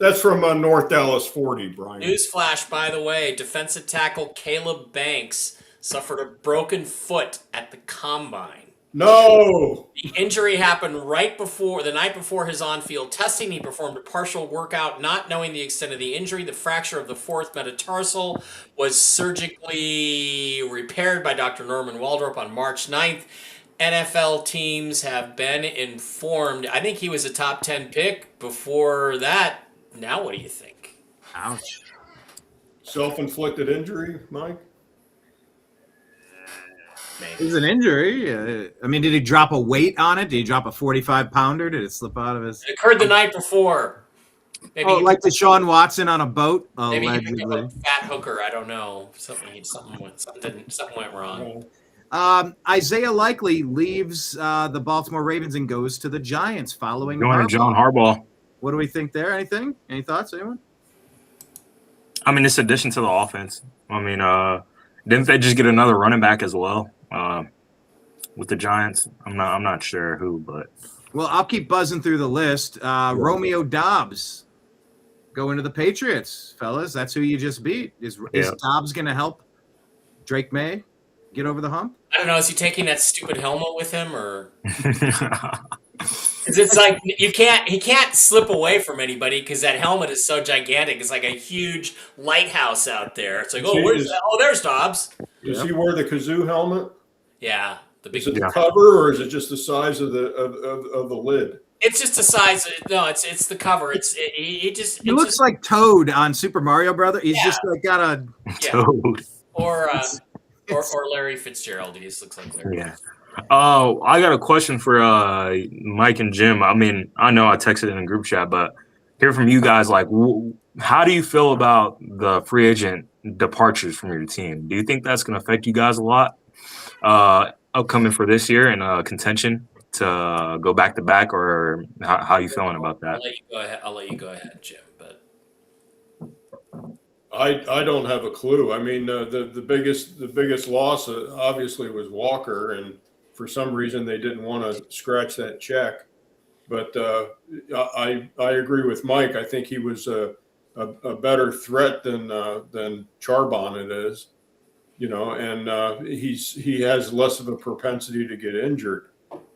That's from North Dallas 40, Brian. Newsflash, by the way, defensive tackle Caleb Banks suffered a broken foot at the combine. No. The injury happened the night before his on-field testing. He performed a partial workout, not knowing the extent of the injury. The fracture of the 4th metatarsal was surgically repaired by Dr. Norman Waldrop on March 9th. NFL teams have been informed. I think he was a top 10 pick before that. Now what do you think? Ouch. Self-inflicted injury, Mike? It was an injury. I mean, did he drop a weight on it? Did he drop a 45-pounder? Did it slip out of his? It occurred the night before. Maybe like Deshaun Watson on a boat? Maybe allegedly. he picked up a fat hooker. I don't know. Something went wrong. Isaiah Likely leaves the Baltimore Ravens and goes to the Giants following Going to John Harbaugh. What do we think there? Anything? Any thoughts, anyone? I mean, it's addition to the offense. I mean, didn't they just get another running back as well with the Giants? I'm not sure who, but well, I'll keep buzzing through the list. Romeo Dobbs going to the Patriots, fellas. That's who you just beat. Is Dobbs going to help Drake May get over the hump? I don't know. Is he taking that stupid helmet with him, or? It's like he can't slip away from anybody because that helmet is so gigantic. It's like a huge lighthouse out there. It's like, there's Dobbs. Does he wear the kazoo helmet? Yeah, the big. Is it the cover or is it just the size of the lid? It's just the size. No, it's the cover. He looks like Toad on Super Mario Brothers. He's just like got a Toad or Larry Fitzgerald. He just looks like Larry. Yeah. Oh, I got a question for Mike and Jim. I mean, I know I texted in a group chat, but hear from you guys, like, How do you feel about the free agent departures from your team? Do you think that's going to affect you guys a lot upcoming for this year and contention to go back to back, or how are you feeling about I'll that? let you go ahead. I'll let you go ahead, Jim. But I don't have a clue. I mean, the biggest loss obviously was Walker, and for some reason they didn't want to scratch that check. But I agree with Mike. I think he was a better threat than Charbonnet is, and he has less of a propensity to get injured,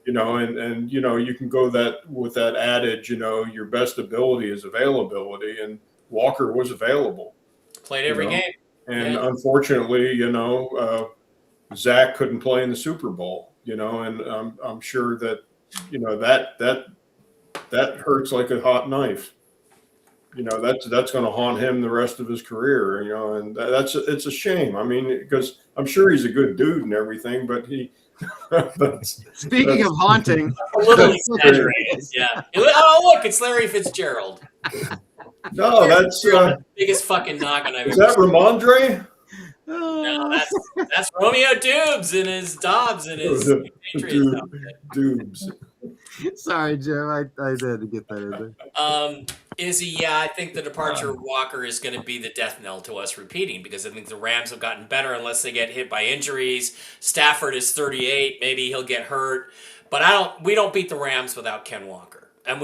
and you can go that with that adage, your best ability is availability, and Walker was available, played you every know, game. and Yeah. unfortunately, Zach couldn't play in the Super Bowl, and I'm sure that that hurts like a hot knife. That's going to haunt him the rest of his career. And it's a shame. I mean, because I'm sure he's a good dude and everything, but Speaking of haunting, A little exaggerated. Yeah. Oh, look, it's Larry Fitzgerald. no, that's The biggest fucking noggin I've is ever that seen. Ramondre? No, that's Romeo Dubes and his Dobbs and his Patriots Dude, outfit. Dubes. sorry, Jim, I had to get that in there. Izzy, yeah, I think the departure of Walker is going to be the death knell to us repeating because I think the Rams have gotten better unless they get hit by injuries. Stafford is 38, maybe he'll get hurt, but we don't beat the Rams without Ken Walker, and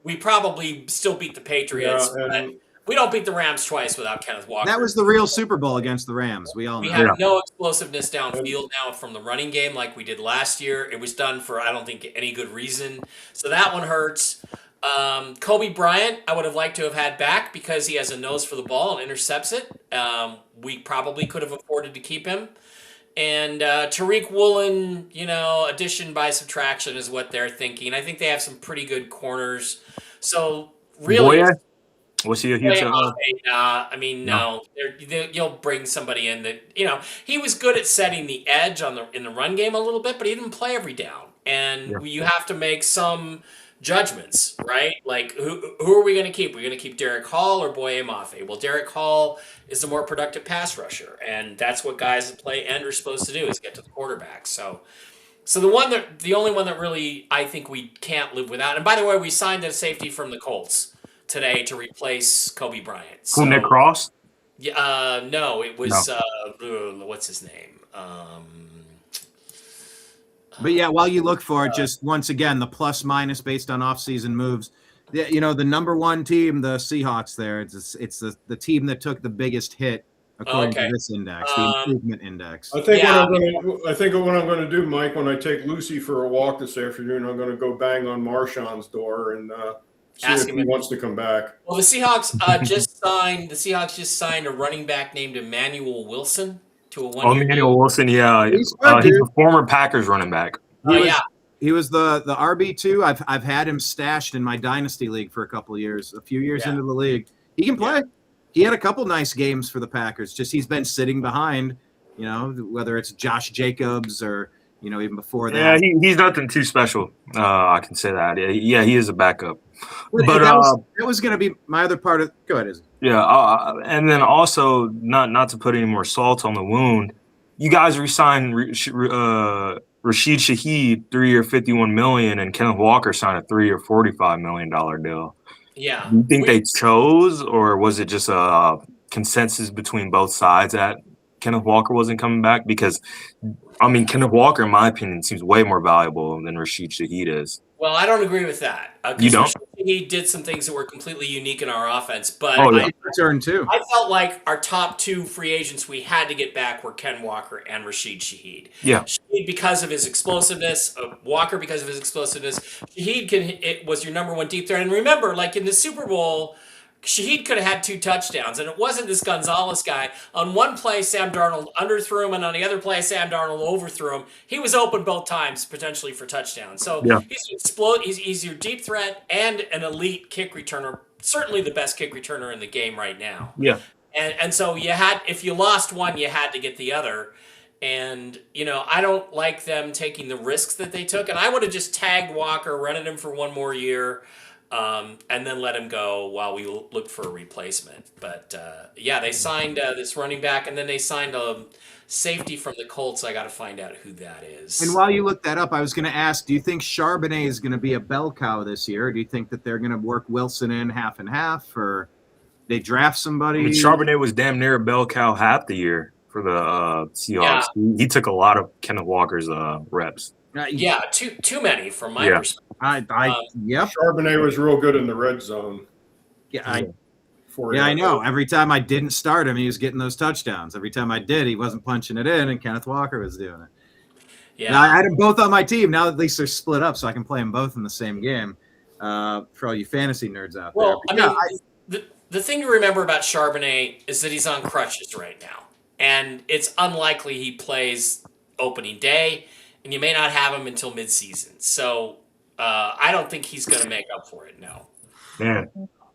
we probably still beat the Patriots, Yeah, but and we don't beat the Rams twice without Kenneth Walker. That was the real Super Bowl against the Rams. We all We know. have no explosiveness downfield now from the running game like we did last year. It was done for, I don't think, any good reason. So that one hurts. Kobe Bryant, I would have liked to have had back because he has a nose for the ball and intercepts it. We probably could have afforded to keep him. And Tariq Woolen, addition by subtraction is what they're thinking. I think they have some pretty good corners. So really, Boye? Was he a huge? I mean, no. You'll bring somebody in that he was good at setting the edge in the run game a little bit, but he didn't play every down, and you have to make some judgments, right? Like who are we going to keep? We're going to keep Derek Hall or Boye Mafe. Well, Derek Hall is the more productive pass rusher, and that's what guys that play end are supposed to do is get to the quarterback. So the only one that really I think we can't live without. And by the way, we signed a safety from the Colts today to replace Kobe Bryant. So, Who, Nick Cross? Yeah, no, it was what's his name? But yeah, while you look for it, just once again, the plus minus based on offseason moves. The number one team, the Seahawks. There, it's the team that took the biggest hit according to this index, the improvement index. I think what I'm going to do, Mike, when I take Lucy for a walk this afternoon, I'm going to go bang on Marshawn's door and see if he wants to come back. Well, the Seahawks just signed a running back named Emmanuel Wilson to a 1 year. Emmanuel Wilson, yeah, he's a former Packers running back. He was the RB2. I've had him stashed in my dynasty league for a few years into the league. He can play. He had a couple nice games for the Packers. Just he's been sitting behind, whether it's Josh Jacobs or even before that. Yeah, he's nothing too special. I can say that. Yeah, he is a backup. But that was going to be my other part of. Go ahead, Izzy. Yeah, and then also not to put any more salt on the wound, you guys re-signed Rashid Shaheed 3-year, $51 million, and Kenneth Walker signed a 3-year, $45 million deal. Yeah, do you think they chose, or was it just a consensus between both sides that Kenneth Walker wasn't coming back? Because Kenneth Walker, in my opinion, seems way more valuable than Rashid Shaheed is. Well, I don't agree with that. You don't? He did some things that were completely unique in our offense, but I felt like our top two free agents we had to get back were Ken Walker and Rashid Shaheed. Yeah. Shaheed because of his explosiveness, Walker because of his explosiveness. Shaheed was your number one deep threat. And remember, like in the Super Bowl, Shaheed could have had 2 touchdowns, and it wasn't this Gonzalez guy. On one play, Sam Darnold underthrew him, and on the other play, Sam Darnold overthrew him. He was open both times, potentially for touchdowns. So he's your deep threat and an elite kick returner, certainly the best kick returner in the game right now. Yeah. And so if you lost one, you had to get the other. And, I don't like them taking the risks that they took. And I would have just tagged Walker, rented him for one more year. and then let him go while we looked for a replacement. But yeah, they signed this running back, and then they signed a safety from the Colts. I got to find out who that is. And while you look that up, I was going to ask, do you think Charbonnet is going to be a bell cow this year? Or do you think that they're going to work Wilson in half and half, or they draft somebody? I mean, Charbonnet was damn near a bell cow half the year for the Seahawks. Yeah. He took a lot of Kenneth Walker's reps. Yeah, too many from my perspective. Yep. Charbonnet was real good in the red zone. I know. Every time I didn't start him, he was getting those touchdowns. Every time I did, he wasn't punching it in, and Kenneth Walker was doing it. Yeah, now, I had them both on my team. Now at least they're split up, so I can play them both in the same game. For all you fantasy nerds out there. Well, the thing to remember about Charbonnet is that he's on crutches right now, and it's unlikely he plays opening day, and you may not have him until midseason. So I don't think he's going to make up for it. No. Yeah.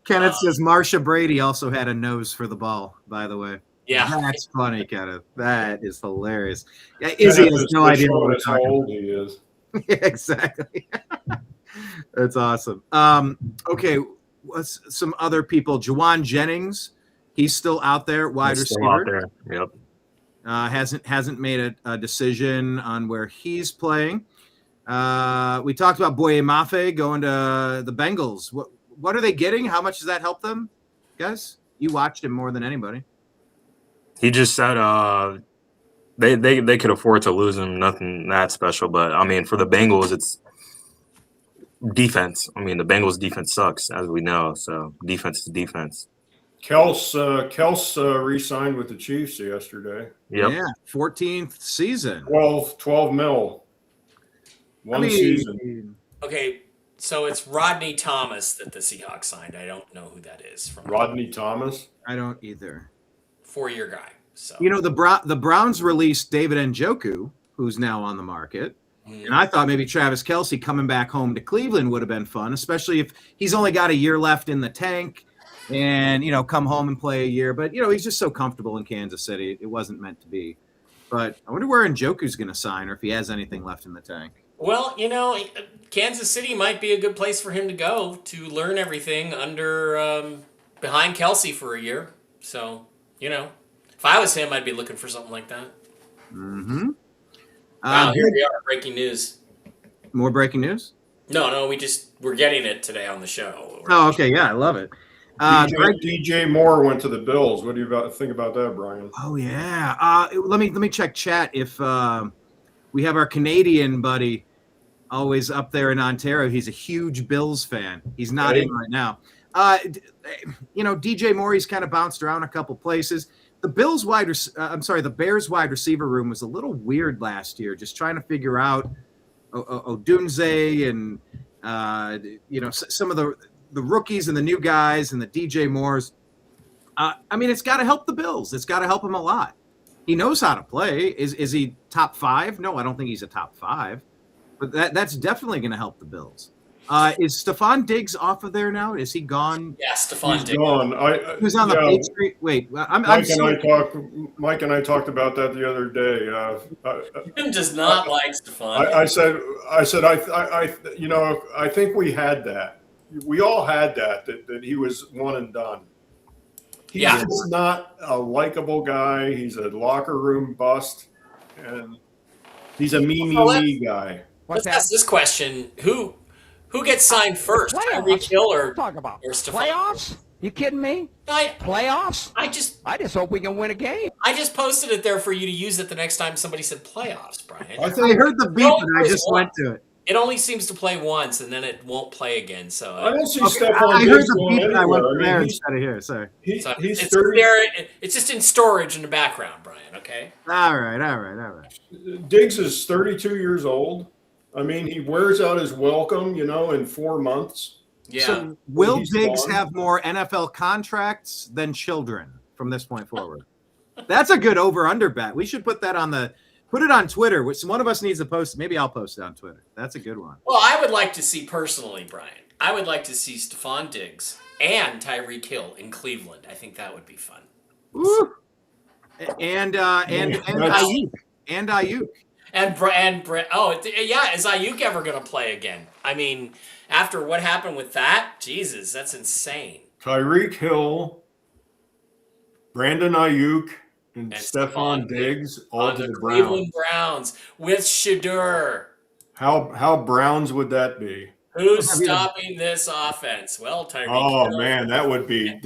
Kenneth says Marsha Brady also had a nose for the ball, by the way. Yeah. That's funny, Kenneth. That is hilarious. Yeah, Izzy has no idea how old he is. Yeah, exactly. That's awesome. Okay, what's some other people? Jawan Jennings, he's still out there, wide receiver. Still out there. Yep. Hasn't made a decision on where he's playing. We talked about Boye Mafe going to the Bengals. What are they getting? How much does that help them, guys? You watched him more than anybody. He just said they could afford to lose him. Nothing that special, but I mean, for the Bengals, it's defense. I mean, the Bengals' defense sucks, as we know. So defense is defense. Kels re-signed with the Chiefs yesterday. Yep. Yeah, 14th season. 12 mil. One season. Okay. So it's Rodney Thomas that the Seahawks signed. I don't know who that is. Rodney Thomas? I don't either. 4-year guy. So the Browns released David Njoku, who's now on the market. And I thought maybe Travis Kelce coming back home to Cleveland would have been fun, especially if he's only got a year left in the tank and, come home and play a year. But, he's just so comfortable in Kansas City. It wasn't meant to be. But I wonder where Njoku's going to sign or if he has anything left in the tank. Well, Kansas City might be a good place for him to go to learn everything under behind Kelce for a year. So, if I was him, I'd be looking for something like that. Mm-hmm. Wow, here we are, breaking news. More breaking news? No, we're getting it today on the show. Oh, okay, yeah, I love it. DJ Moore went to the Bills. What do you think about that, Brian? Oh yeah. Let me check chat if we have our Canadian buddy always up there in Ontario. He's a huge Bills fan. He's not in right now. DJ Moore, he's kind of bounced around a couple places. The Bears wide receiver room was a little weird last year, just trying to figure out Odunze and some of the rookies and the new guys and the DJ Moores. It's got to help the Bills. It's got to help him a lot. He knows how to play. Is he top 5? No, I don't think he's a top 5. But that's definitely going to help the Bills. Is Stephon Diggs off of there now? Is he gone? Yeah, Stephon Diggs. Gone. Who's on the Patriots? Wait, Mike and I talked about that the other day. Tim does not like Stephon. I think we had that. We all had that he was one and done. He's just not a likable guy. He's a locker room bust, and he's a me guy. Let's ask this question: Who gets signed first? Tyreek Hill or Stephon? Playoffs? You kidding me? Playoffs? I just hope we can win a game. I just posted it there for you to use it the next time somebody said playoffs, Brian. I heard the beep and I just went to it. It only seems to play once, and then it won't play again. So I don't see Stephon. I heard the beep and I went there instead of here. Sorry. He's it's 30. there. It's just in storage in the background, Brian. Okay. All right. Diggs is 32 years old. He wears out his welcome, in 4 months. Yeah. So will Diggs have more NFL contracts than children from this point forward? That's a good over-under bet. We should put that put it on Twitter, which one of us needs to post. Maybe I'll post it on Twitter. That's a good one. Well, I would like to see personally, Brian. I would like to see Stephon Diggs and Tyreek Hill in Cleveland. I think that would be fun. Ooh. And Ayuk. Is Ayuk ever going to play again? I mean, after what happened with that, Jesus, that's insane. Tyreek Hill, Brandon Ayuk, and And Stephon Diggs all on to the the Cleveland Browns. Browns with Shadur. How Browns would that be? Who's stopping this offense? Well, Tyreek Oh Hill. man, that would be.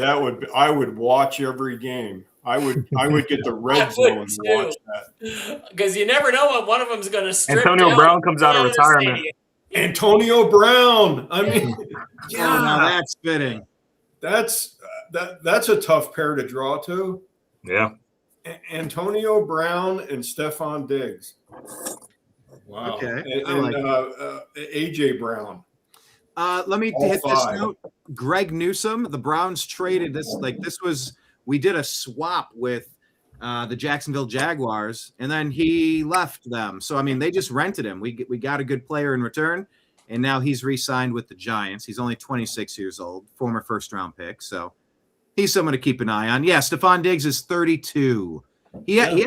I would watch every game. I would get the I red would zone to too. watch that. Because you never know what one of them's going to strip Antonio down Brown comes out of the retirement. stadium. Antonio Brown. I mean, Oh, now that's fitting. that's a tough pair to draw to. Yeah. Antonio Brown and Stephon Diggs. Wow. Okay, And, I like AJ Brown. Let me All hit this five. note. Greg Newsome, the Browns traded this. We did a swap with the Jacksonville Jaguars, and then he left them. So I mean, they just rented him. We got a good player in return, and now he's re-signed with the Giants. He's only 26 years old, former first-round pick. So he's someone to keep an eye on. Yeah, Stephon Diggs is 32. He had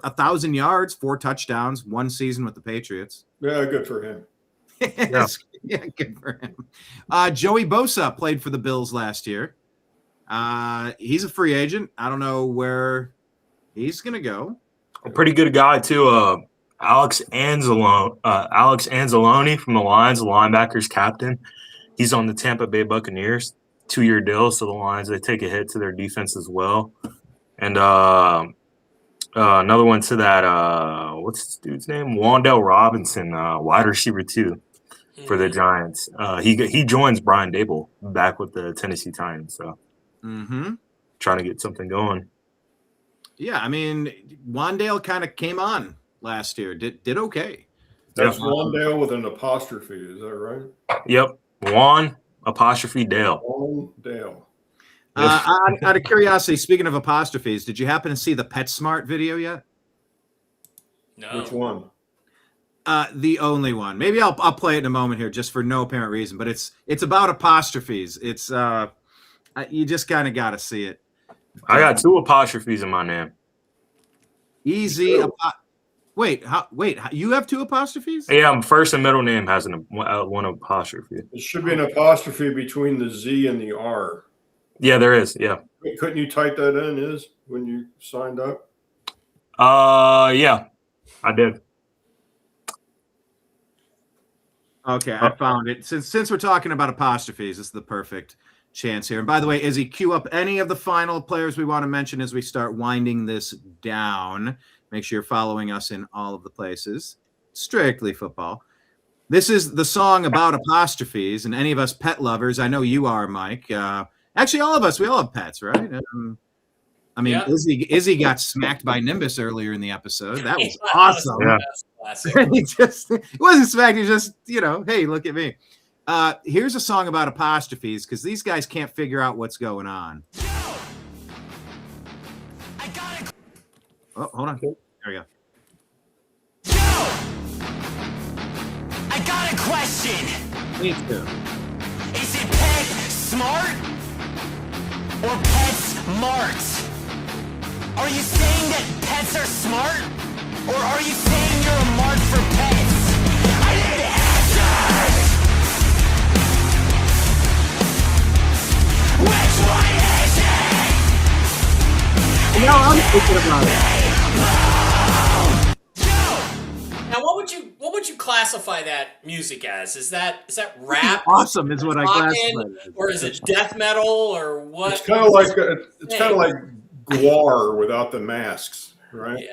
1,000 yards, 4 touchdowns, 1 season with the Patriots. Yeah, good for him. Yeah, good for him. Joey Bosa played for the Bills last year. He's a free agent. I don't know where he's gonna go. A pretty good guy too. Alex Anzalone from the Lions, the linebackers captain. He's on the Tampa Bay Buccaneers, 2-year deal. So the Lions, they take a hit to their defense as well. And another one to that. What's this dude's name? Wan'Dale Robinson, wide receiver too, for the Giants. He joins Brian Dable back with the Tennessee Titans. So trying to get something going. Yeah, I mean, Wan'Dale kind of came on last year. Did okay. That's Wandale with an apostrophe. Is that right? Yep. Juan apostrophe Dale. Wandale. Out of curiosity, speaking of apostrophes, did you happen to see the PetSmart video yet? No. Which one? The only one. Maybe I'll play it in a moment here, just for no apparent reason. But it's about apostrophes. It's you just kind of got to see it. I got 2 apostrophes in my name. Easy. Wait, you have 2 apostrophes? Yeah, first and middle name has one apostrophe. There should be an apostrophe between the Z and the R. Yeah, there is. Yeah. Couldn't you type that in, when you signed up? Yeah, I did. Okay, I found it. Since we're talking about apostrophes, this is the perfect chance here. And by the way, Izzy, cue up any of the final players we want to mention as we start winding this down. Make sure you're following us in all of the places. Strictly football. This is the song about apostrophes, and any of us pet lovers, I know you are, Mike. Actually, all of us, we all have pets, right? I mean, yeah. Izzy got smacked by Nimbus earlier in the episode. That was awesome. Yeah. It wasn't smacked. He just, hey, look at me. Here's a song about apostrophes because these guys can't figure out what's going on. Oh, hold on. There we go. I got a question. Me too. Is it pet smart or pet smart? Are you saying that pets are smart? Or are you saying you're a mark for pets? I need answers! Which one is it? No, I'm thinking about it. Now, what would you classify that music as? Is that rap? Awesome is what I classify it as. Or is it death metal or what? It's kind of like Guar without the masks, right? Yeah.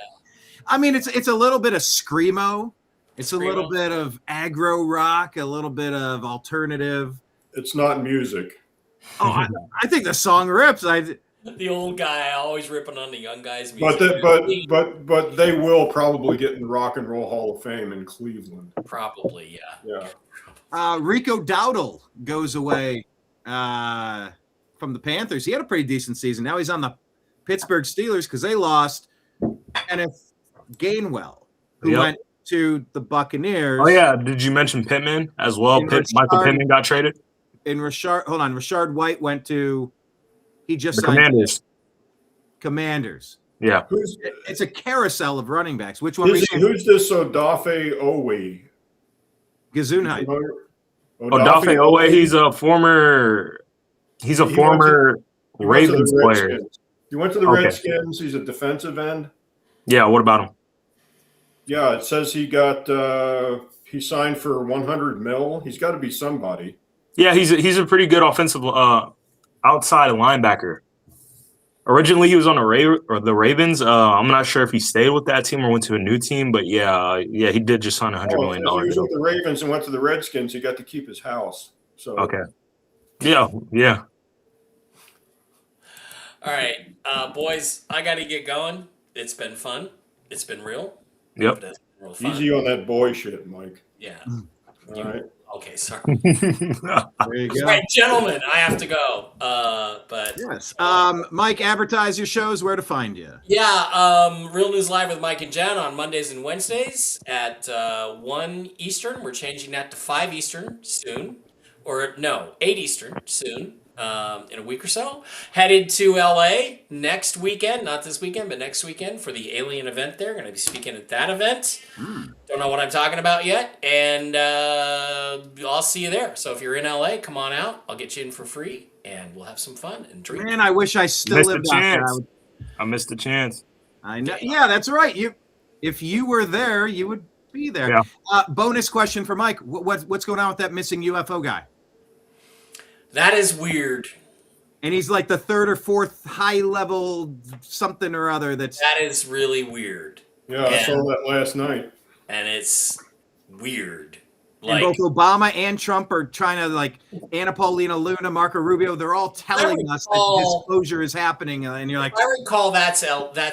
I mean, it's a little bit of screamo. It's a little bit of aggro rock, a little bit of alternative. It's not music. Oh, I think the song rips. The old guy always ripping on the young guy's music. But they will probably get in the Rock and Roll Hall of Fame in Cleveland. Probably, yeah. Yeah. Rico Dowdle goes away from the Panthers. He had a pretty decent season. Now he's on the Pittsburgh Steelers because they lost Kenneth Gainwell, who went to the Buccaneers. Oh, yeah. Did you mention Pittman as well? Michael Pittman got traded? Rashard White went to – he just the signed Commanders. Commanders. Yeah. It's a carousel of running backs. Which one? Who's this Odafe Owe? Gesundheit. Odafe Owe, he's a former Ravens player. He went to the Redskins. He's a defensive end. Yeah, what about him? Yeah, it says he signed for 100 mil. He's got to be somebody. Yeah, he's a pretty good offensive outside linebacker. Originally, he was on the Ravens. I'm not sure if he stayed with that team or went to a new team, but yeah, he did just sign $100 million. If he was with the Ravens and went to the Redskins, he got to keep his house. So okay, yeah. All right, boys, I got to get going. It's been fun. It's been real. Yep. It's been real fun. Easy on that boy shit, Mike. Yeah. All right. Okay, sorry. There you go. All right, gentlemen, I have to go. But yes, Mike, advertise your shows. Where to find you? Yeah, Real News Live with Mike and Jen on Mondays and Wednesdays at 1 Eastern. We're changing that to 5 Eastern soon, or no, 8 Eastern soon. In a week or so. Headed to LA next weekend, not this weekend, but next weekend for the Alien event there. Going to be speaking at that event. Don't know what I'm talking about yet. And I'll see you there. So if you're in LA, come on out. I'll get you in for free and we'll have some fun and drink. Man, I wish I still lived out there. I missed the chance. I know. Yeah, that's right. If you were there, you would be there. Yeah. Bonus question for Mike. What's going on with that missing UFO guy? That is weird. And he's like the 3rd or 4th high level something or other. That is really weird. Yeah, I saw that last night. And it's weird. And both Obama and Trump are trying to, like, Anna Paulina Luna, Marco Rubio, they're all telling us that disclosure is happening. And you're like, I recall that's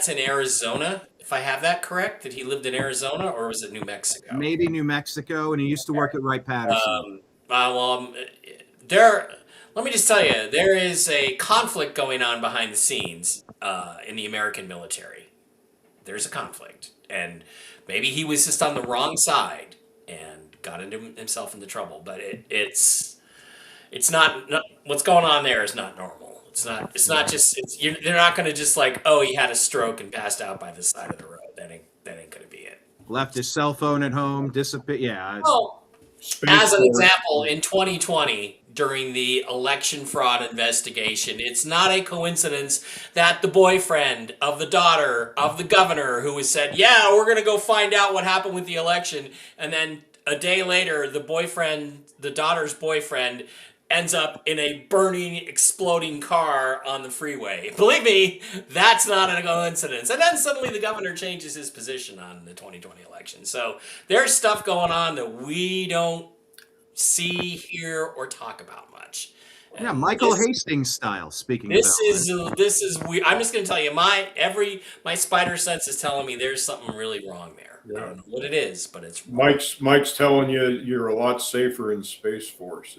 in Arizona. If I have that correct, that he lived in Arizona, or was it New Mexico? Maybe New Mexico, and he used to work at Wright Patterson. Let me just tell you, there is a conflict going on behind the scenes in the American military. There's a conflict, and maybe he was just on the wrong side and got himself into trouble. But it's not what's going on there is not normal. It's not just they're not going to just like, oh, he had a stroke and passed out by the side of the road. That ain't going to be it. Left his cell phone at home, disappeared. Yeah. Well, as an example, in 2020, during the election fraud investigation, it's not a coincidence that the boyfriend of the daughter of the governor who has said, yeah, we're going to go find out what happened with the election. And then a day later, the daughter's boyfriend ends up in a burning, exploding car on the freeway. Believe me, that's not a coincidence. And then suddenly the governor changes his position on the 2020 election. So there's stuff going on that we don't see, hear, or talk about much. Yeah, Michael Hastings style. Speaking this is weird. I'm just going to tell you, my spider sense is telling me there's something really wrong there. Yeah. I don't know what it is, but it's wrong. Mike's telling you you're a lot safer in Space Force.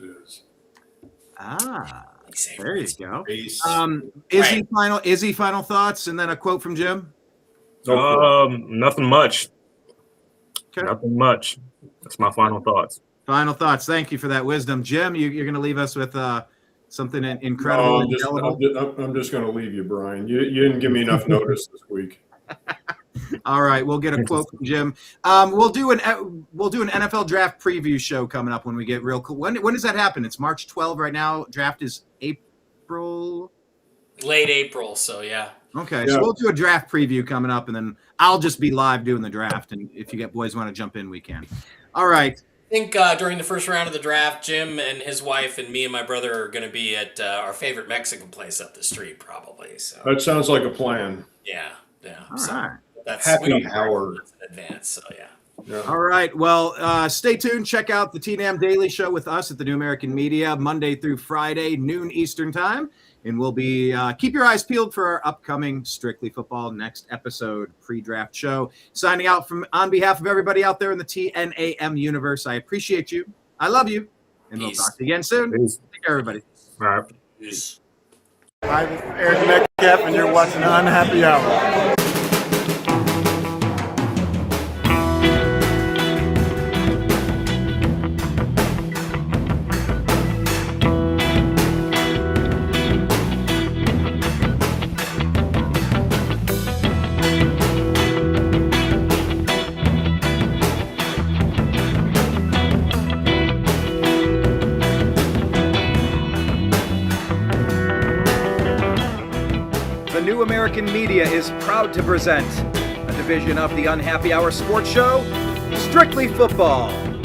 There you go. Izzy final thoughts, and then a quote from Jim. Nothing much. Okay. Nothing much. That's my final thoughts. Final thoughts. Thank you for that wisdom, Jim. You're going to leave us with something incredible. No, I'm just going to leave you, Brian. You didn't give me enough notice this week. All right, we'll get a quote from Jim. We'll do an NFL draft preview show coming up when we get real cool. When does that happen? It's March 12 right now. Draft is April. Late April, so yeah. Okay, so we'll do a draft preview coming up, and then I'll just be live doing the draft. And if you boys want to jump in, we can. All right. I think during the first round of the draft, Jim and his wife and me and my brother are going to be at our favorite Mexican place up the street, probably. So that sounds like a plan. Yeah. All right. That's happy hour in advance. So yeah. All right. Well, stay tuned. Check out the TNAM Daily Show with us at the New American Media Monday through Friday, noon Eastern time. And we'll be keep your eyes peeled for our upcoming Strictly Football next episode pre-draft show. Signing out on behalf of everybody out there in the TNAM universe. I appreciate you. I love you. And we'll talk to you again soon. Peace. Take care, everybody. All right. Peace. Hi, this is Eric Metcalf, and you're watching Unhappy Hour. American Media is proud to present a division of the Unhappy Hour Sports Show, Strictly Football.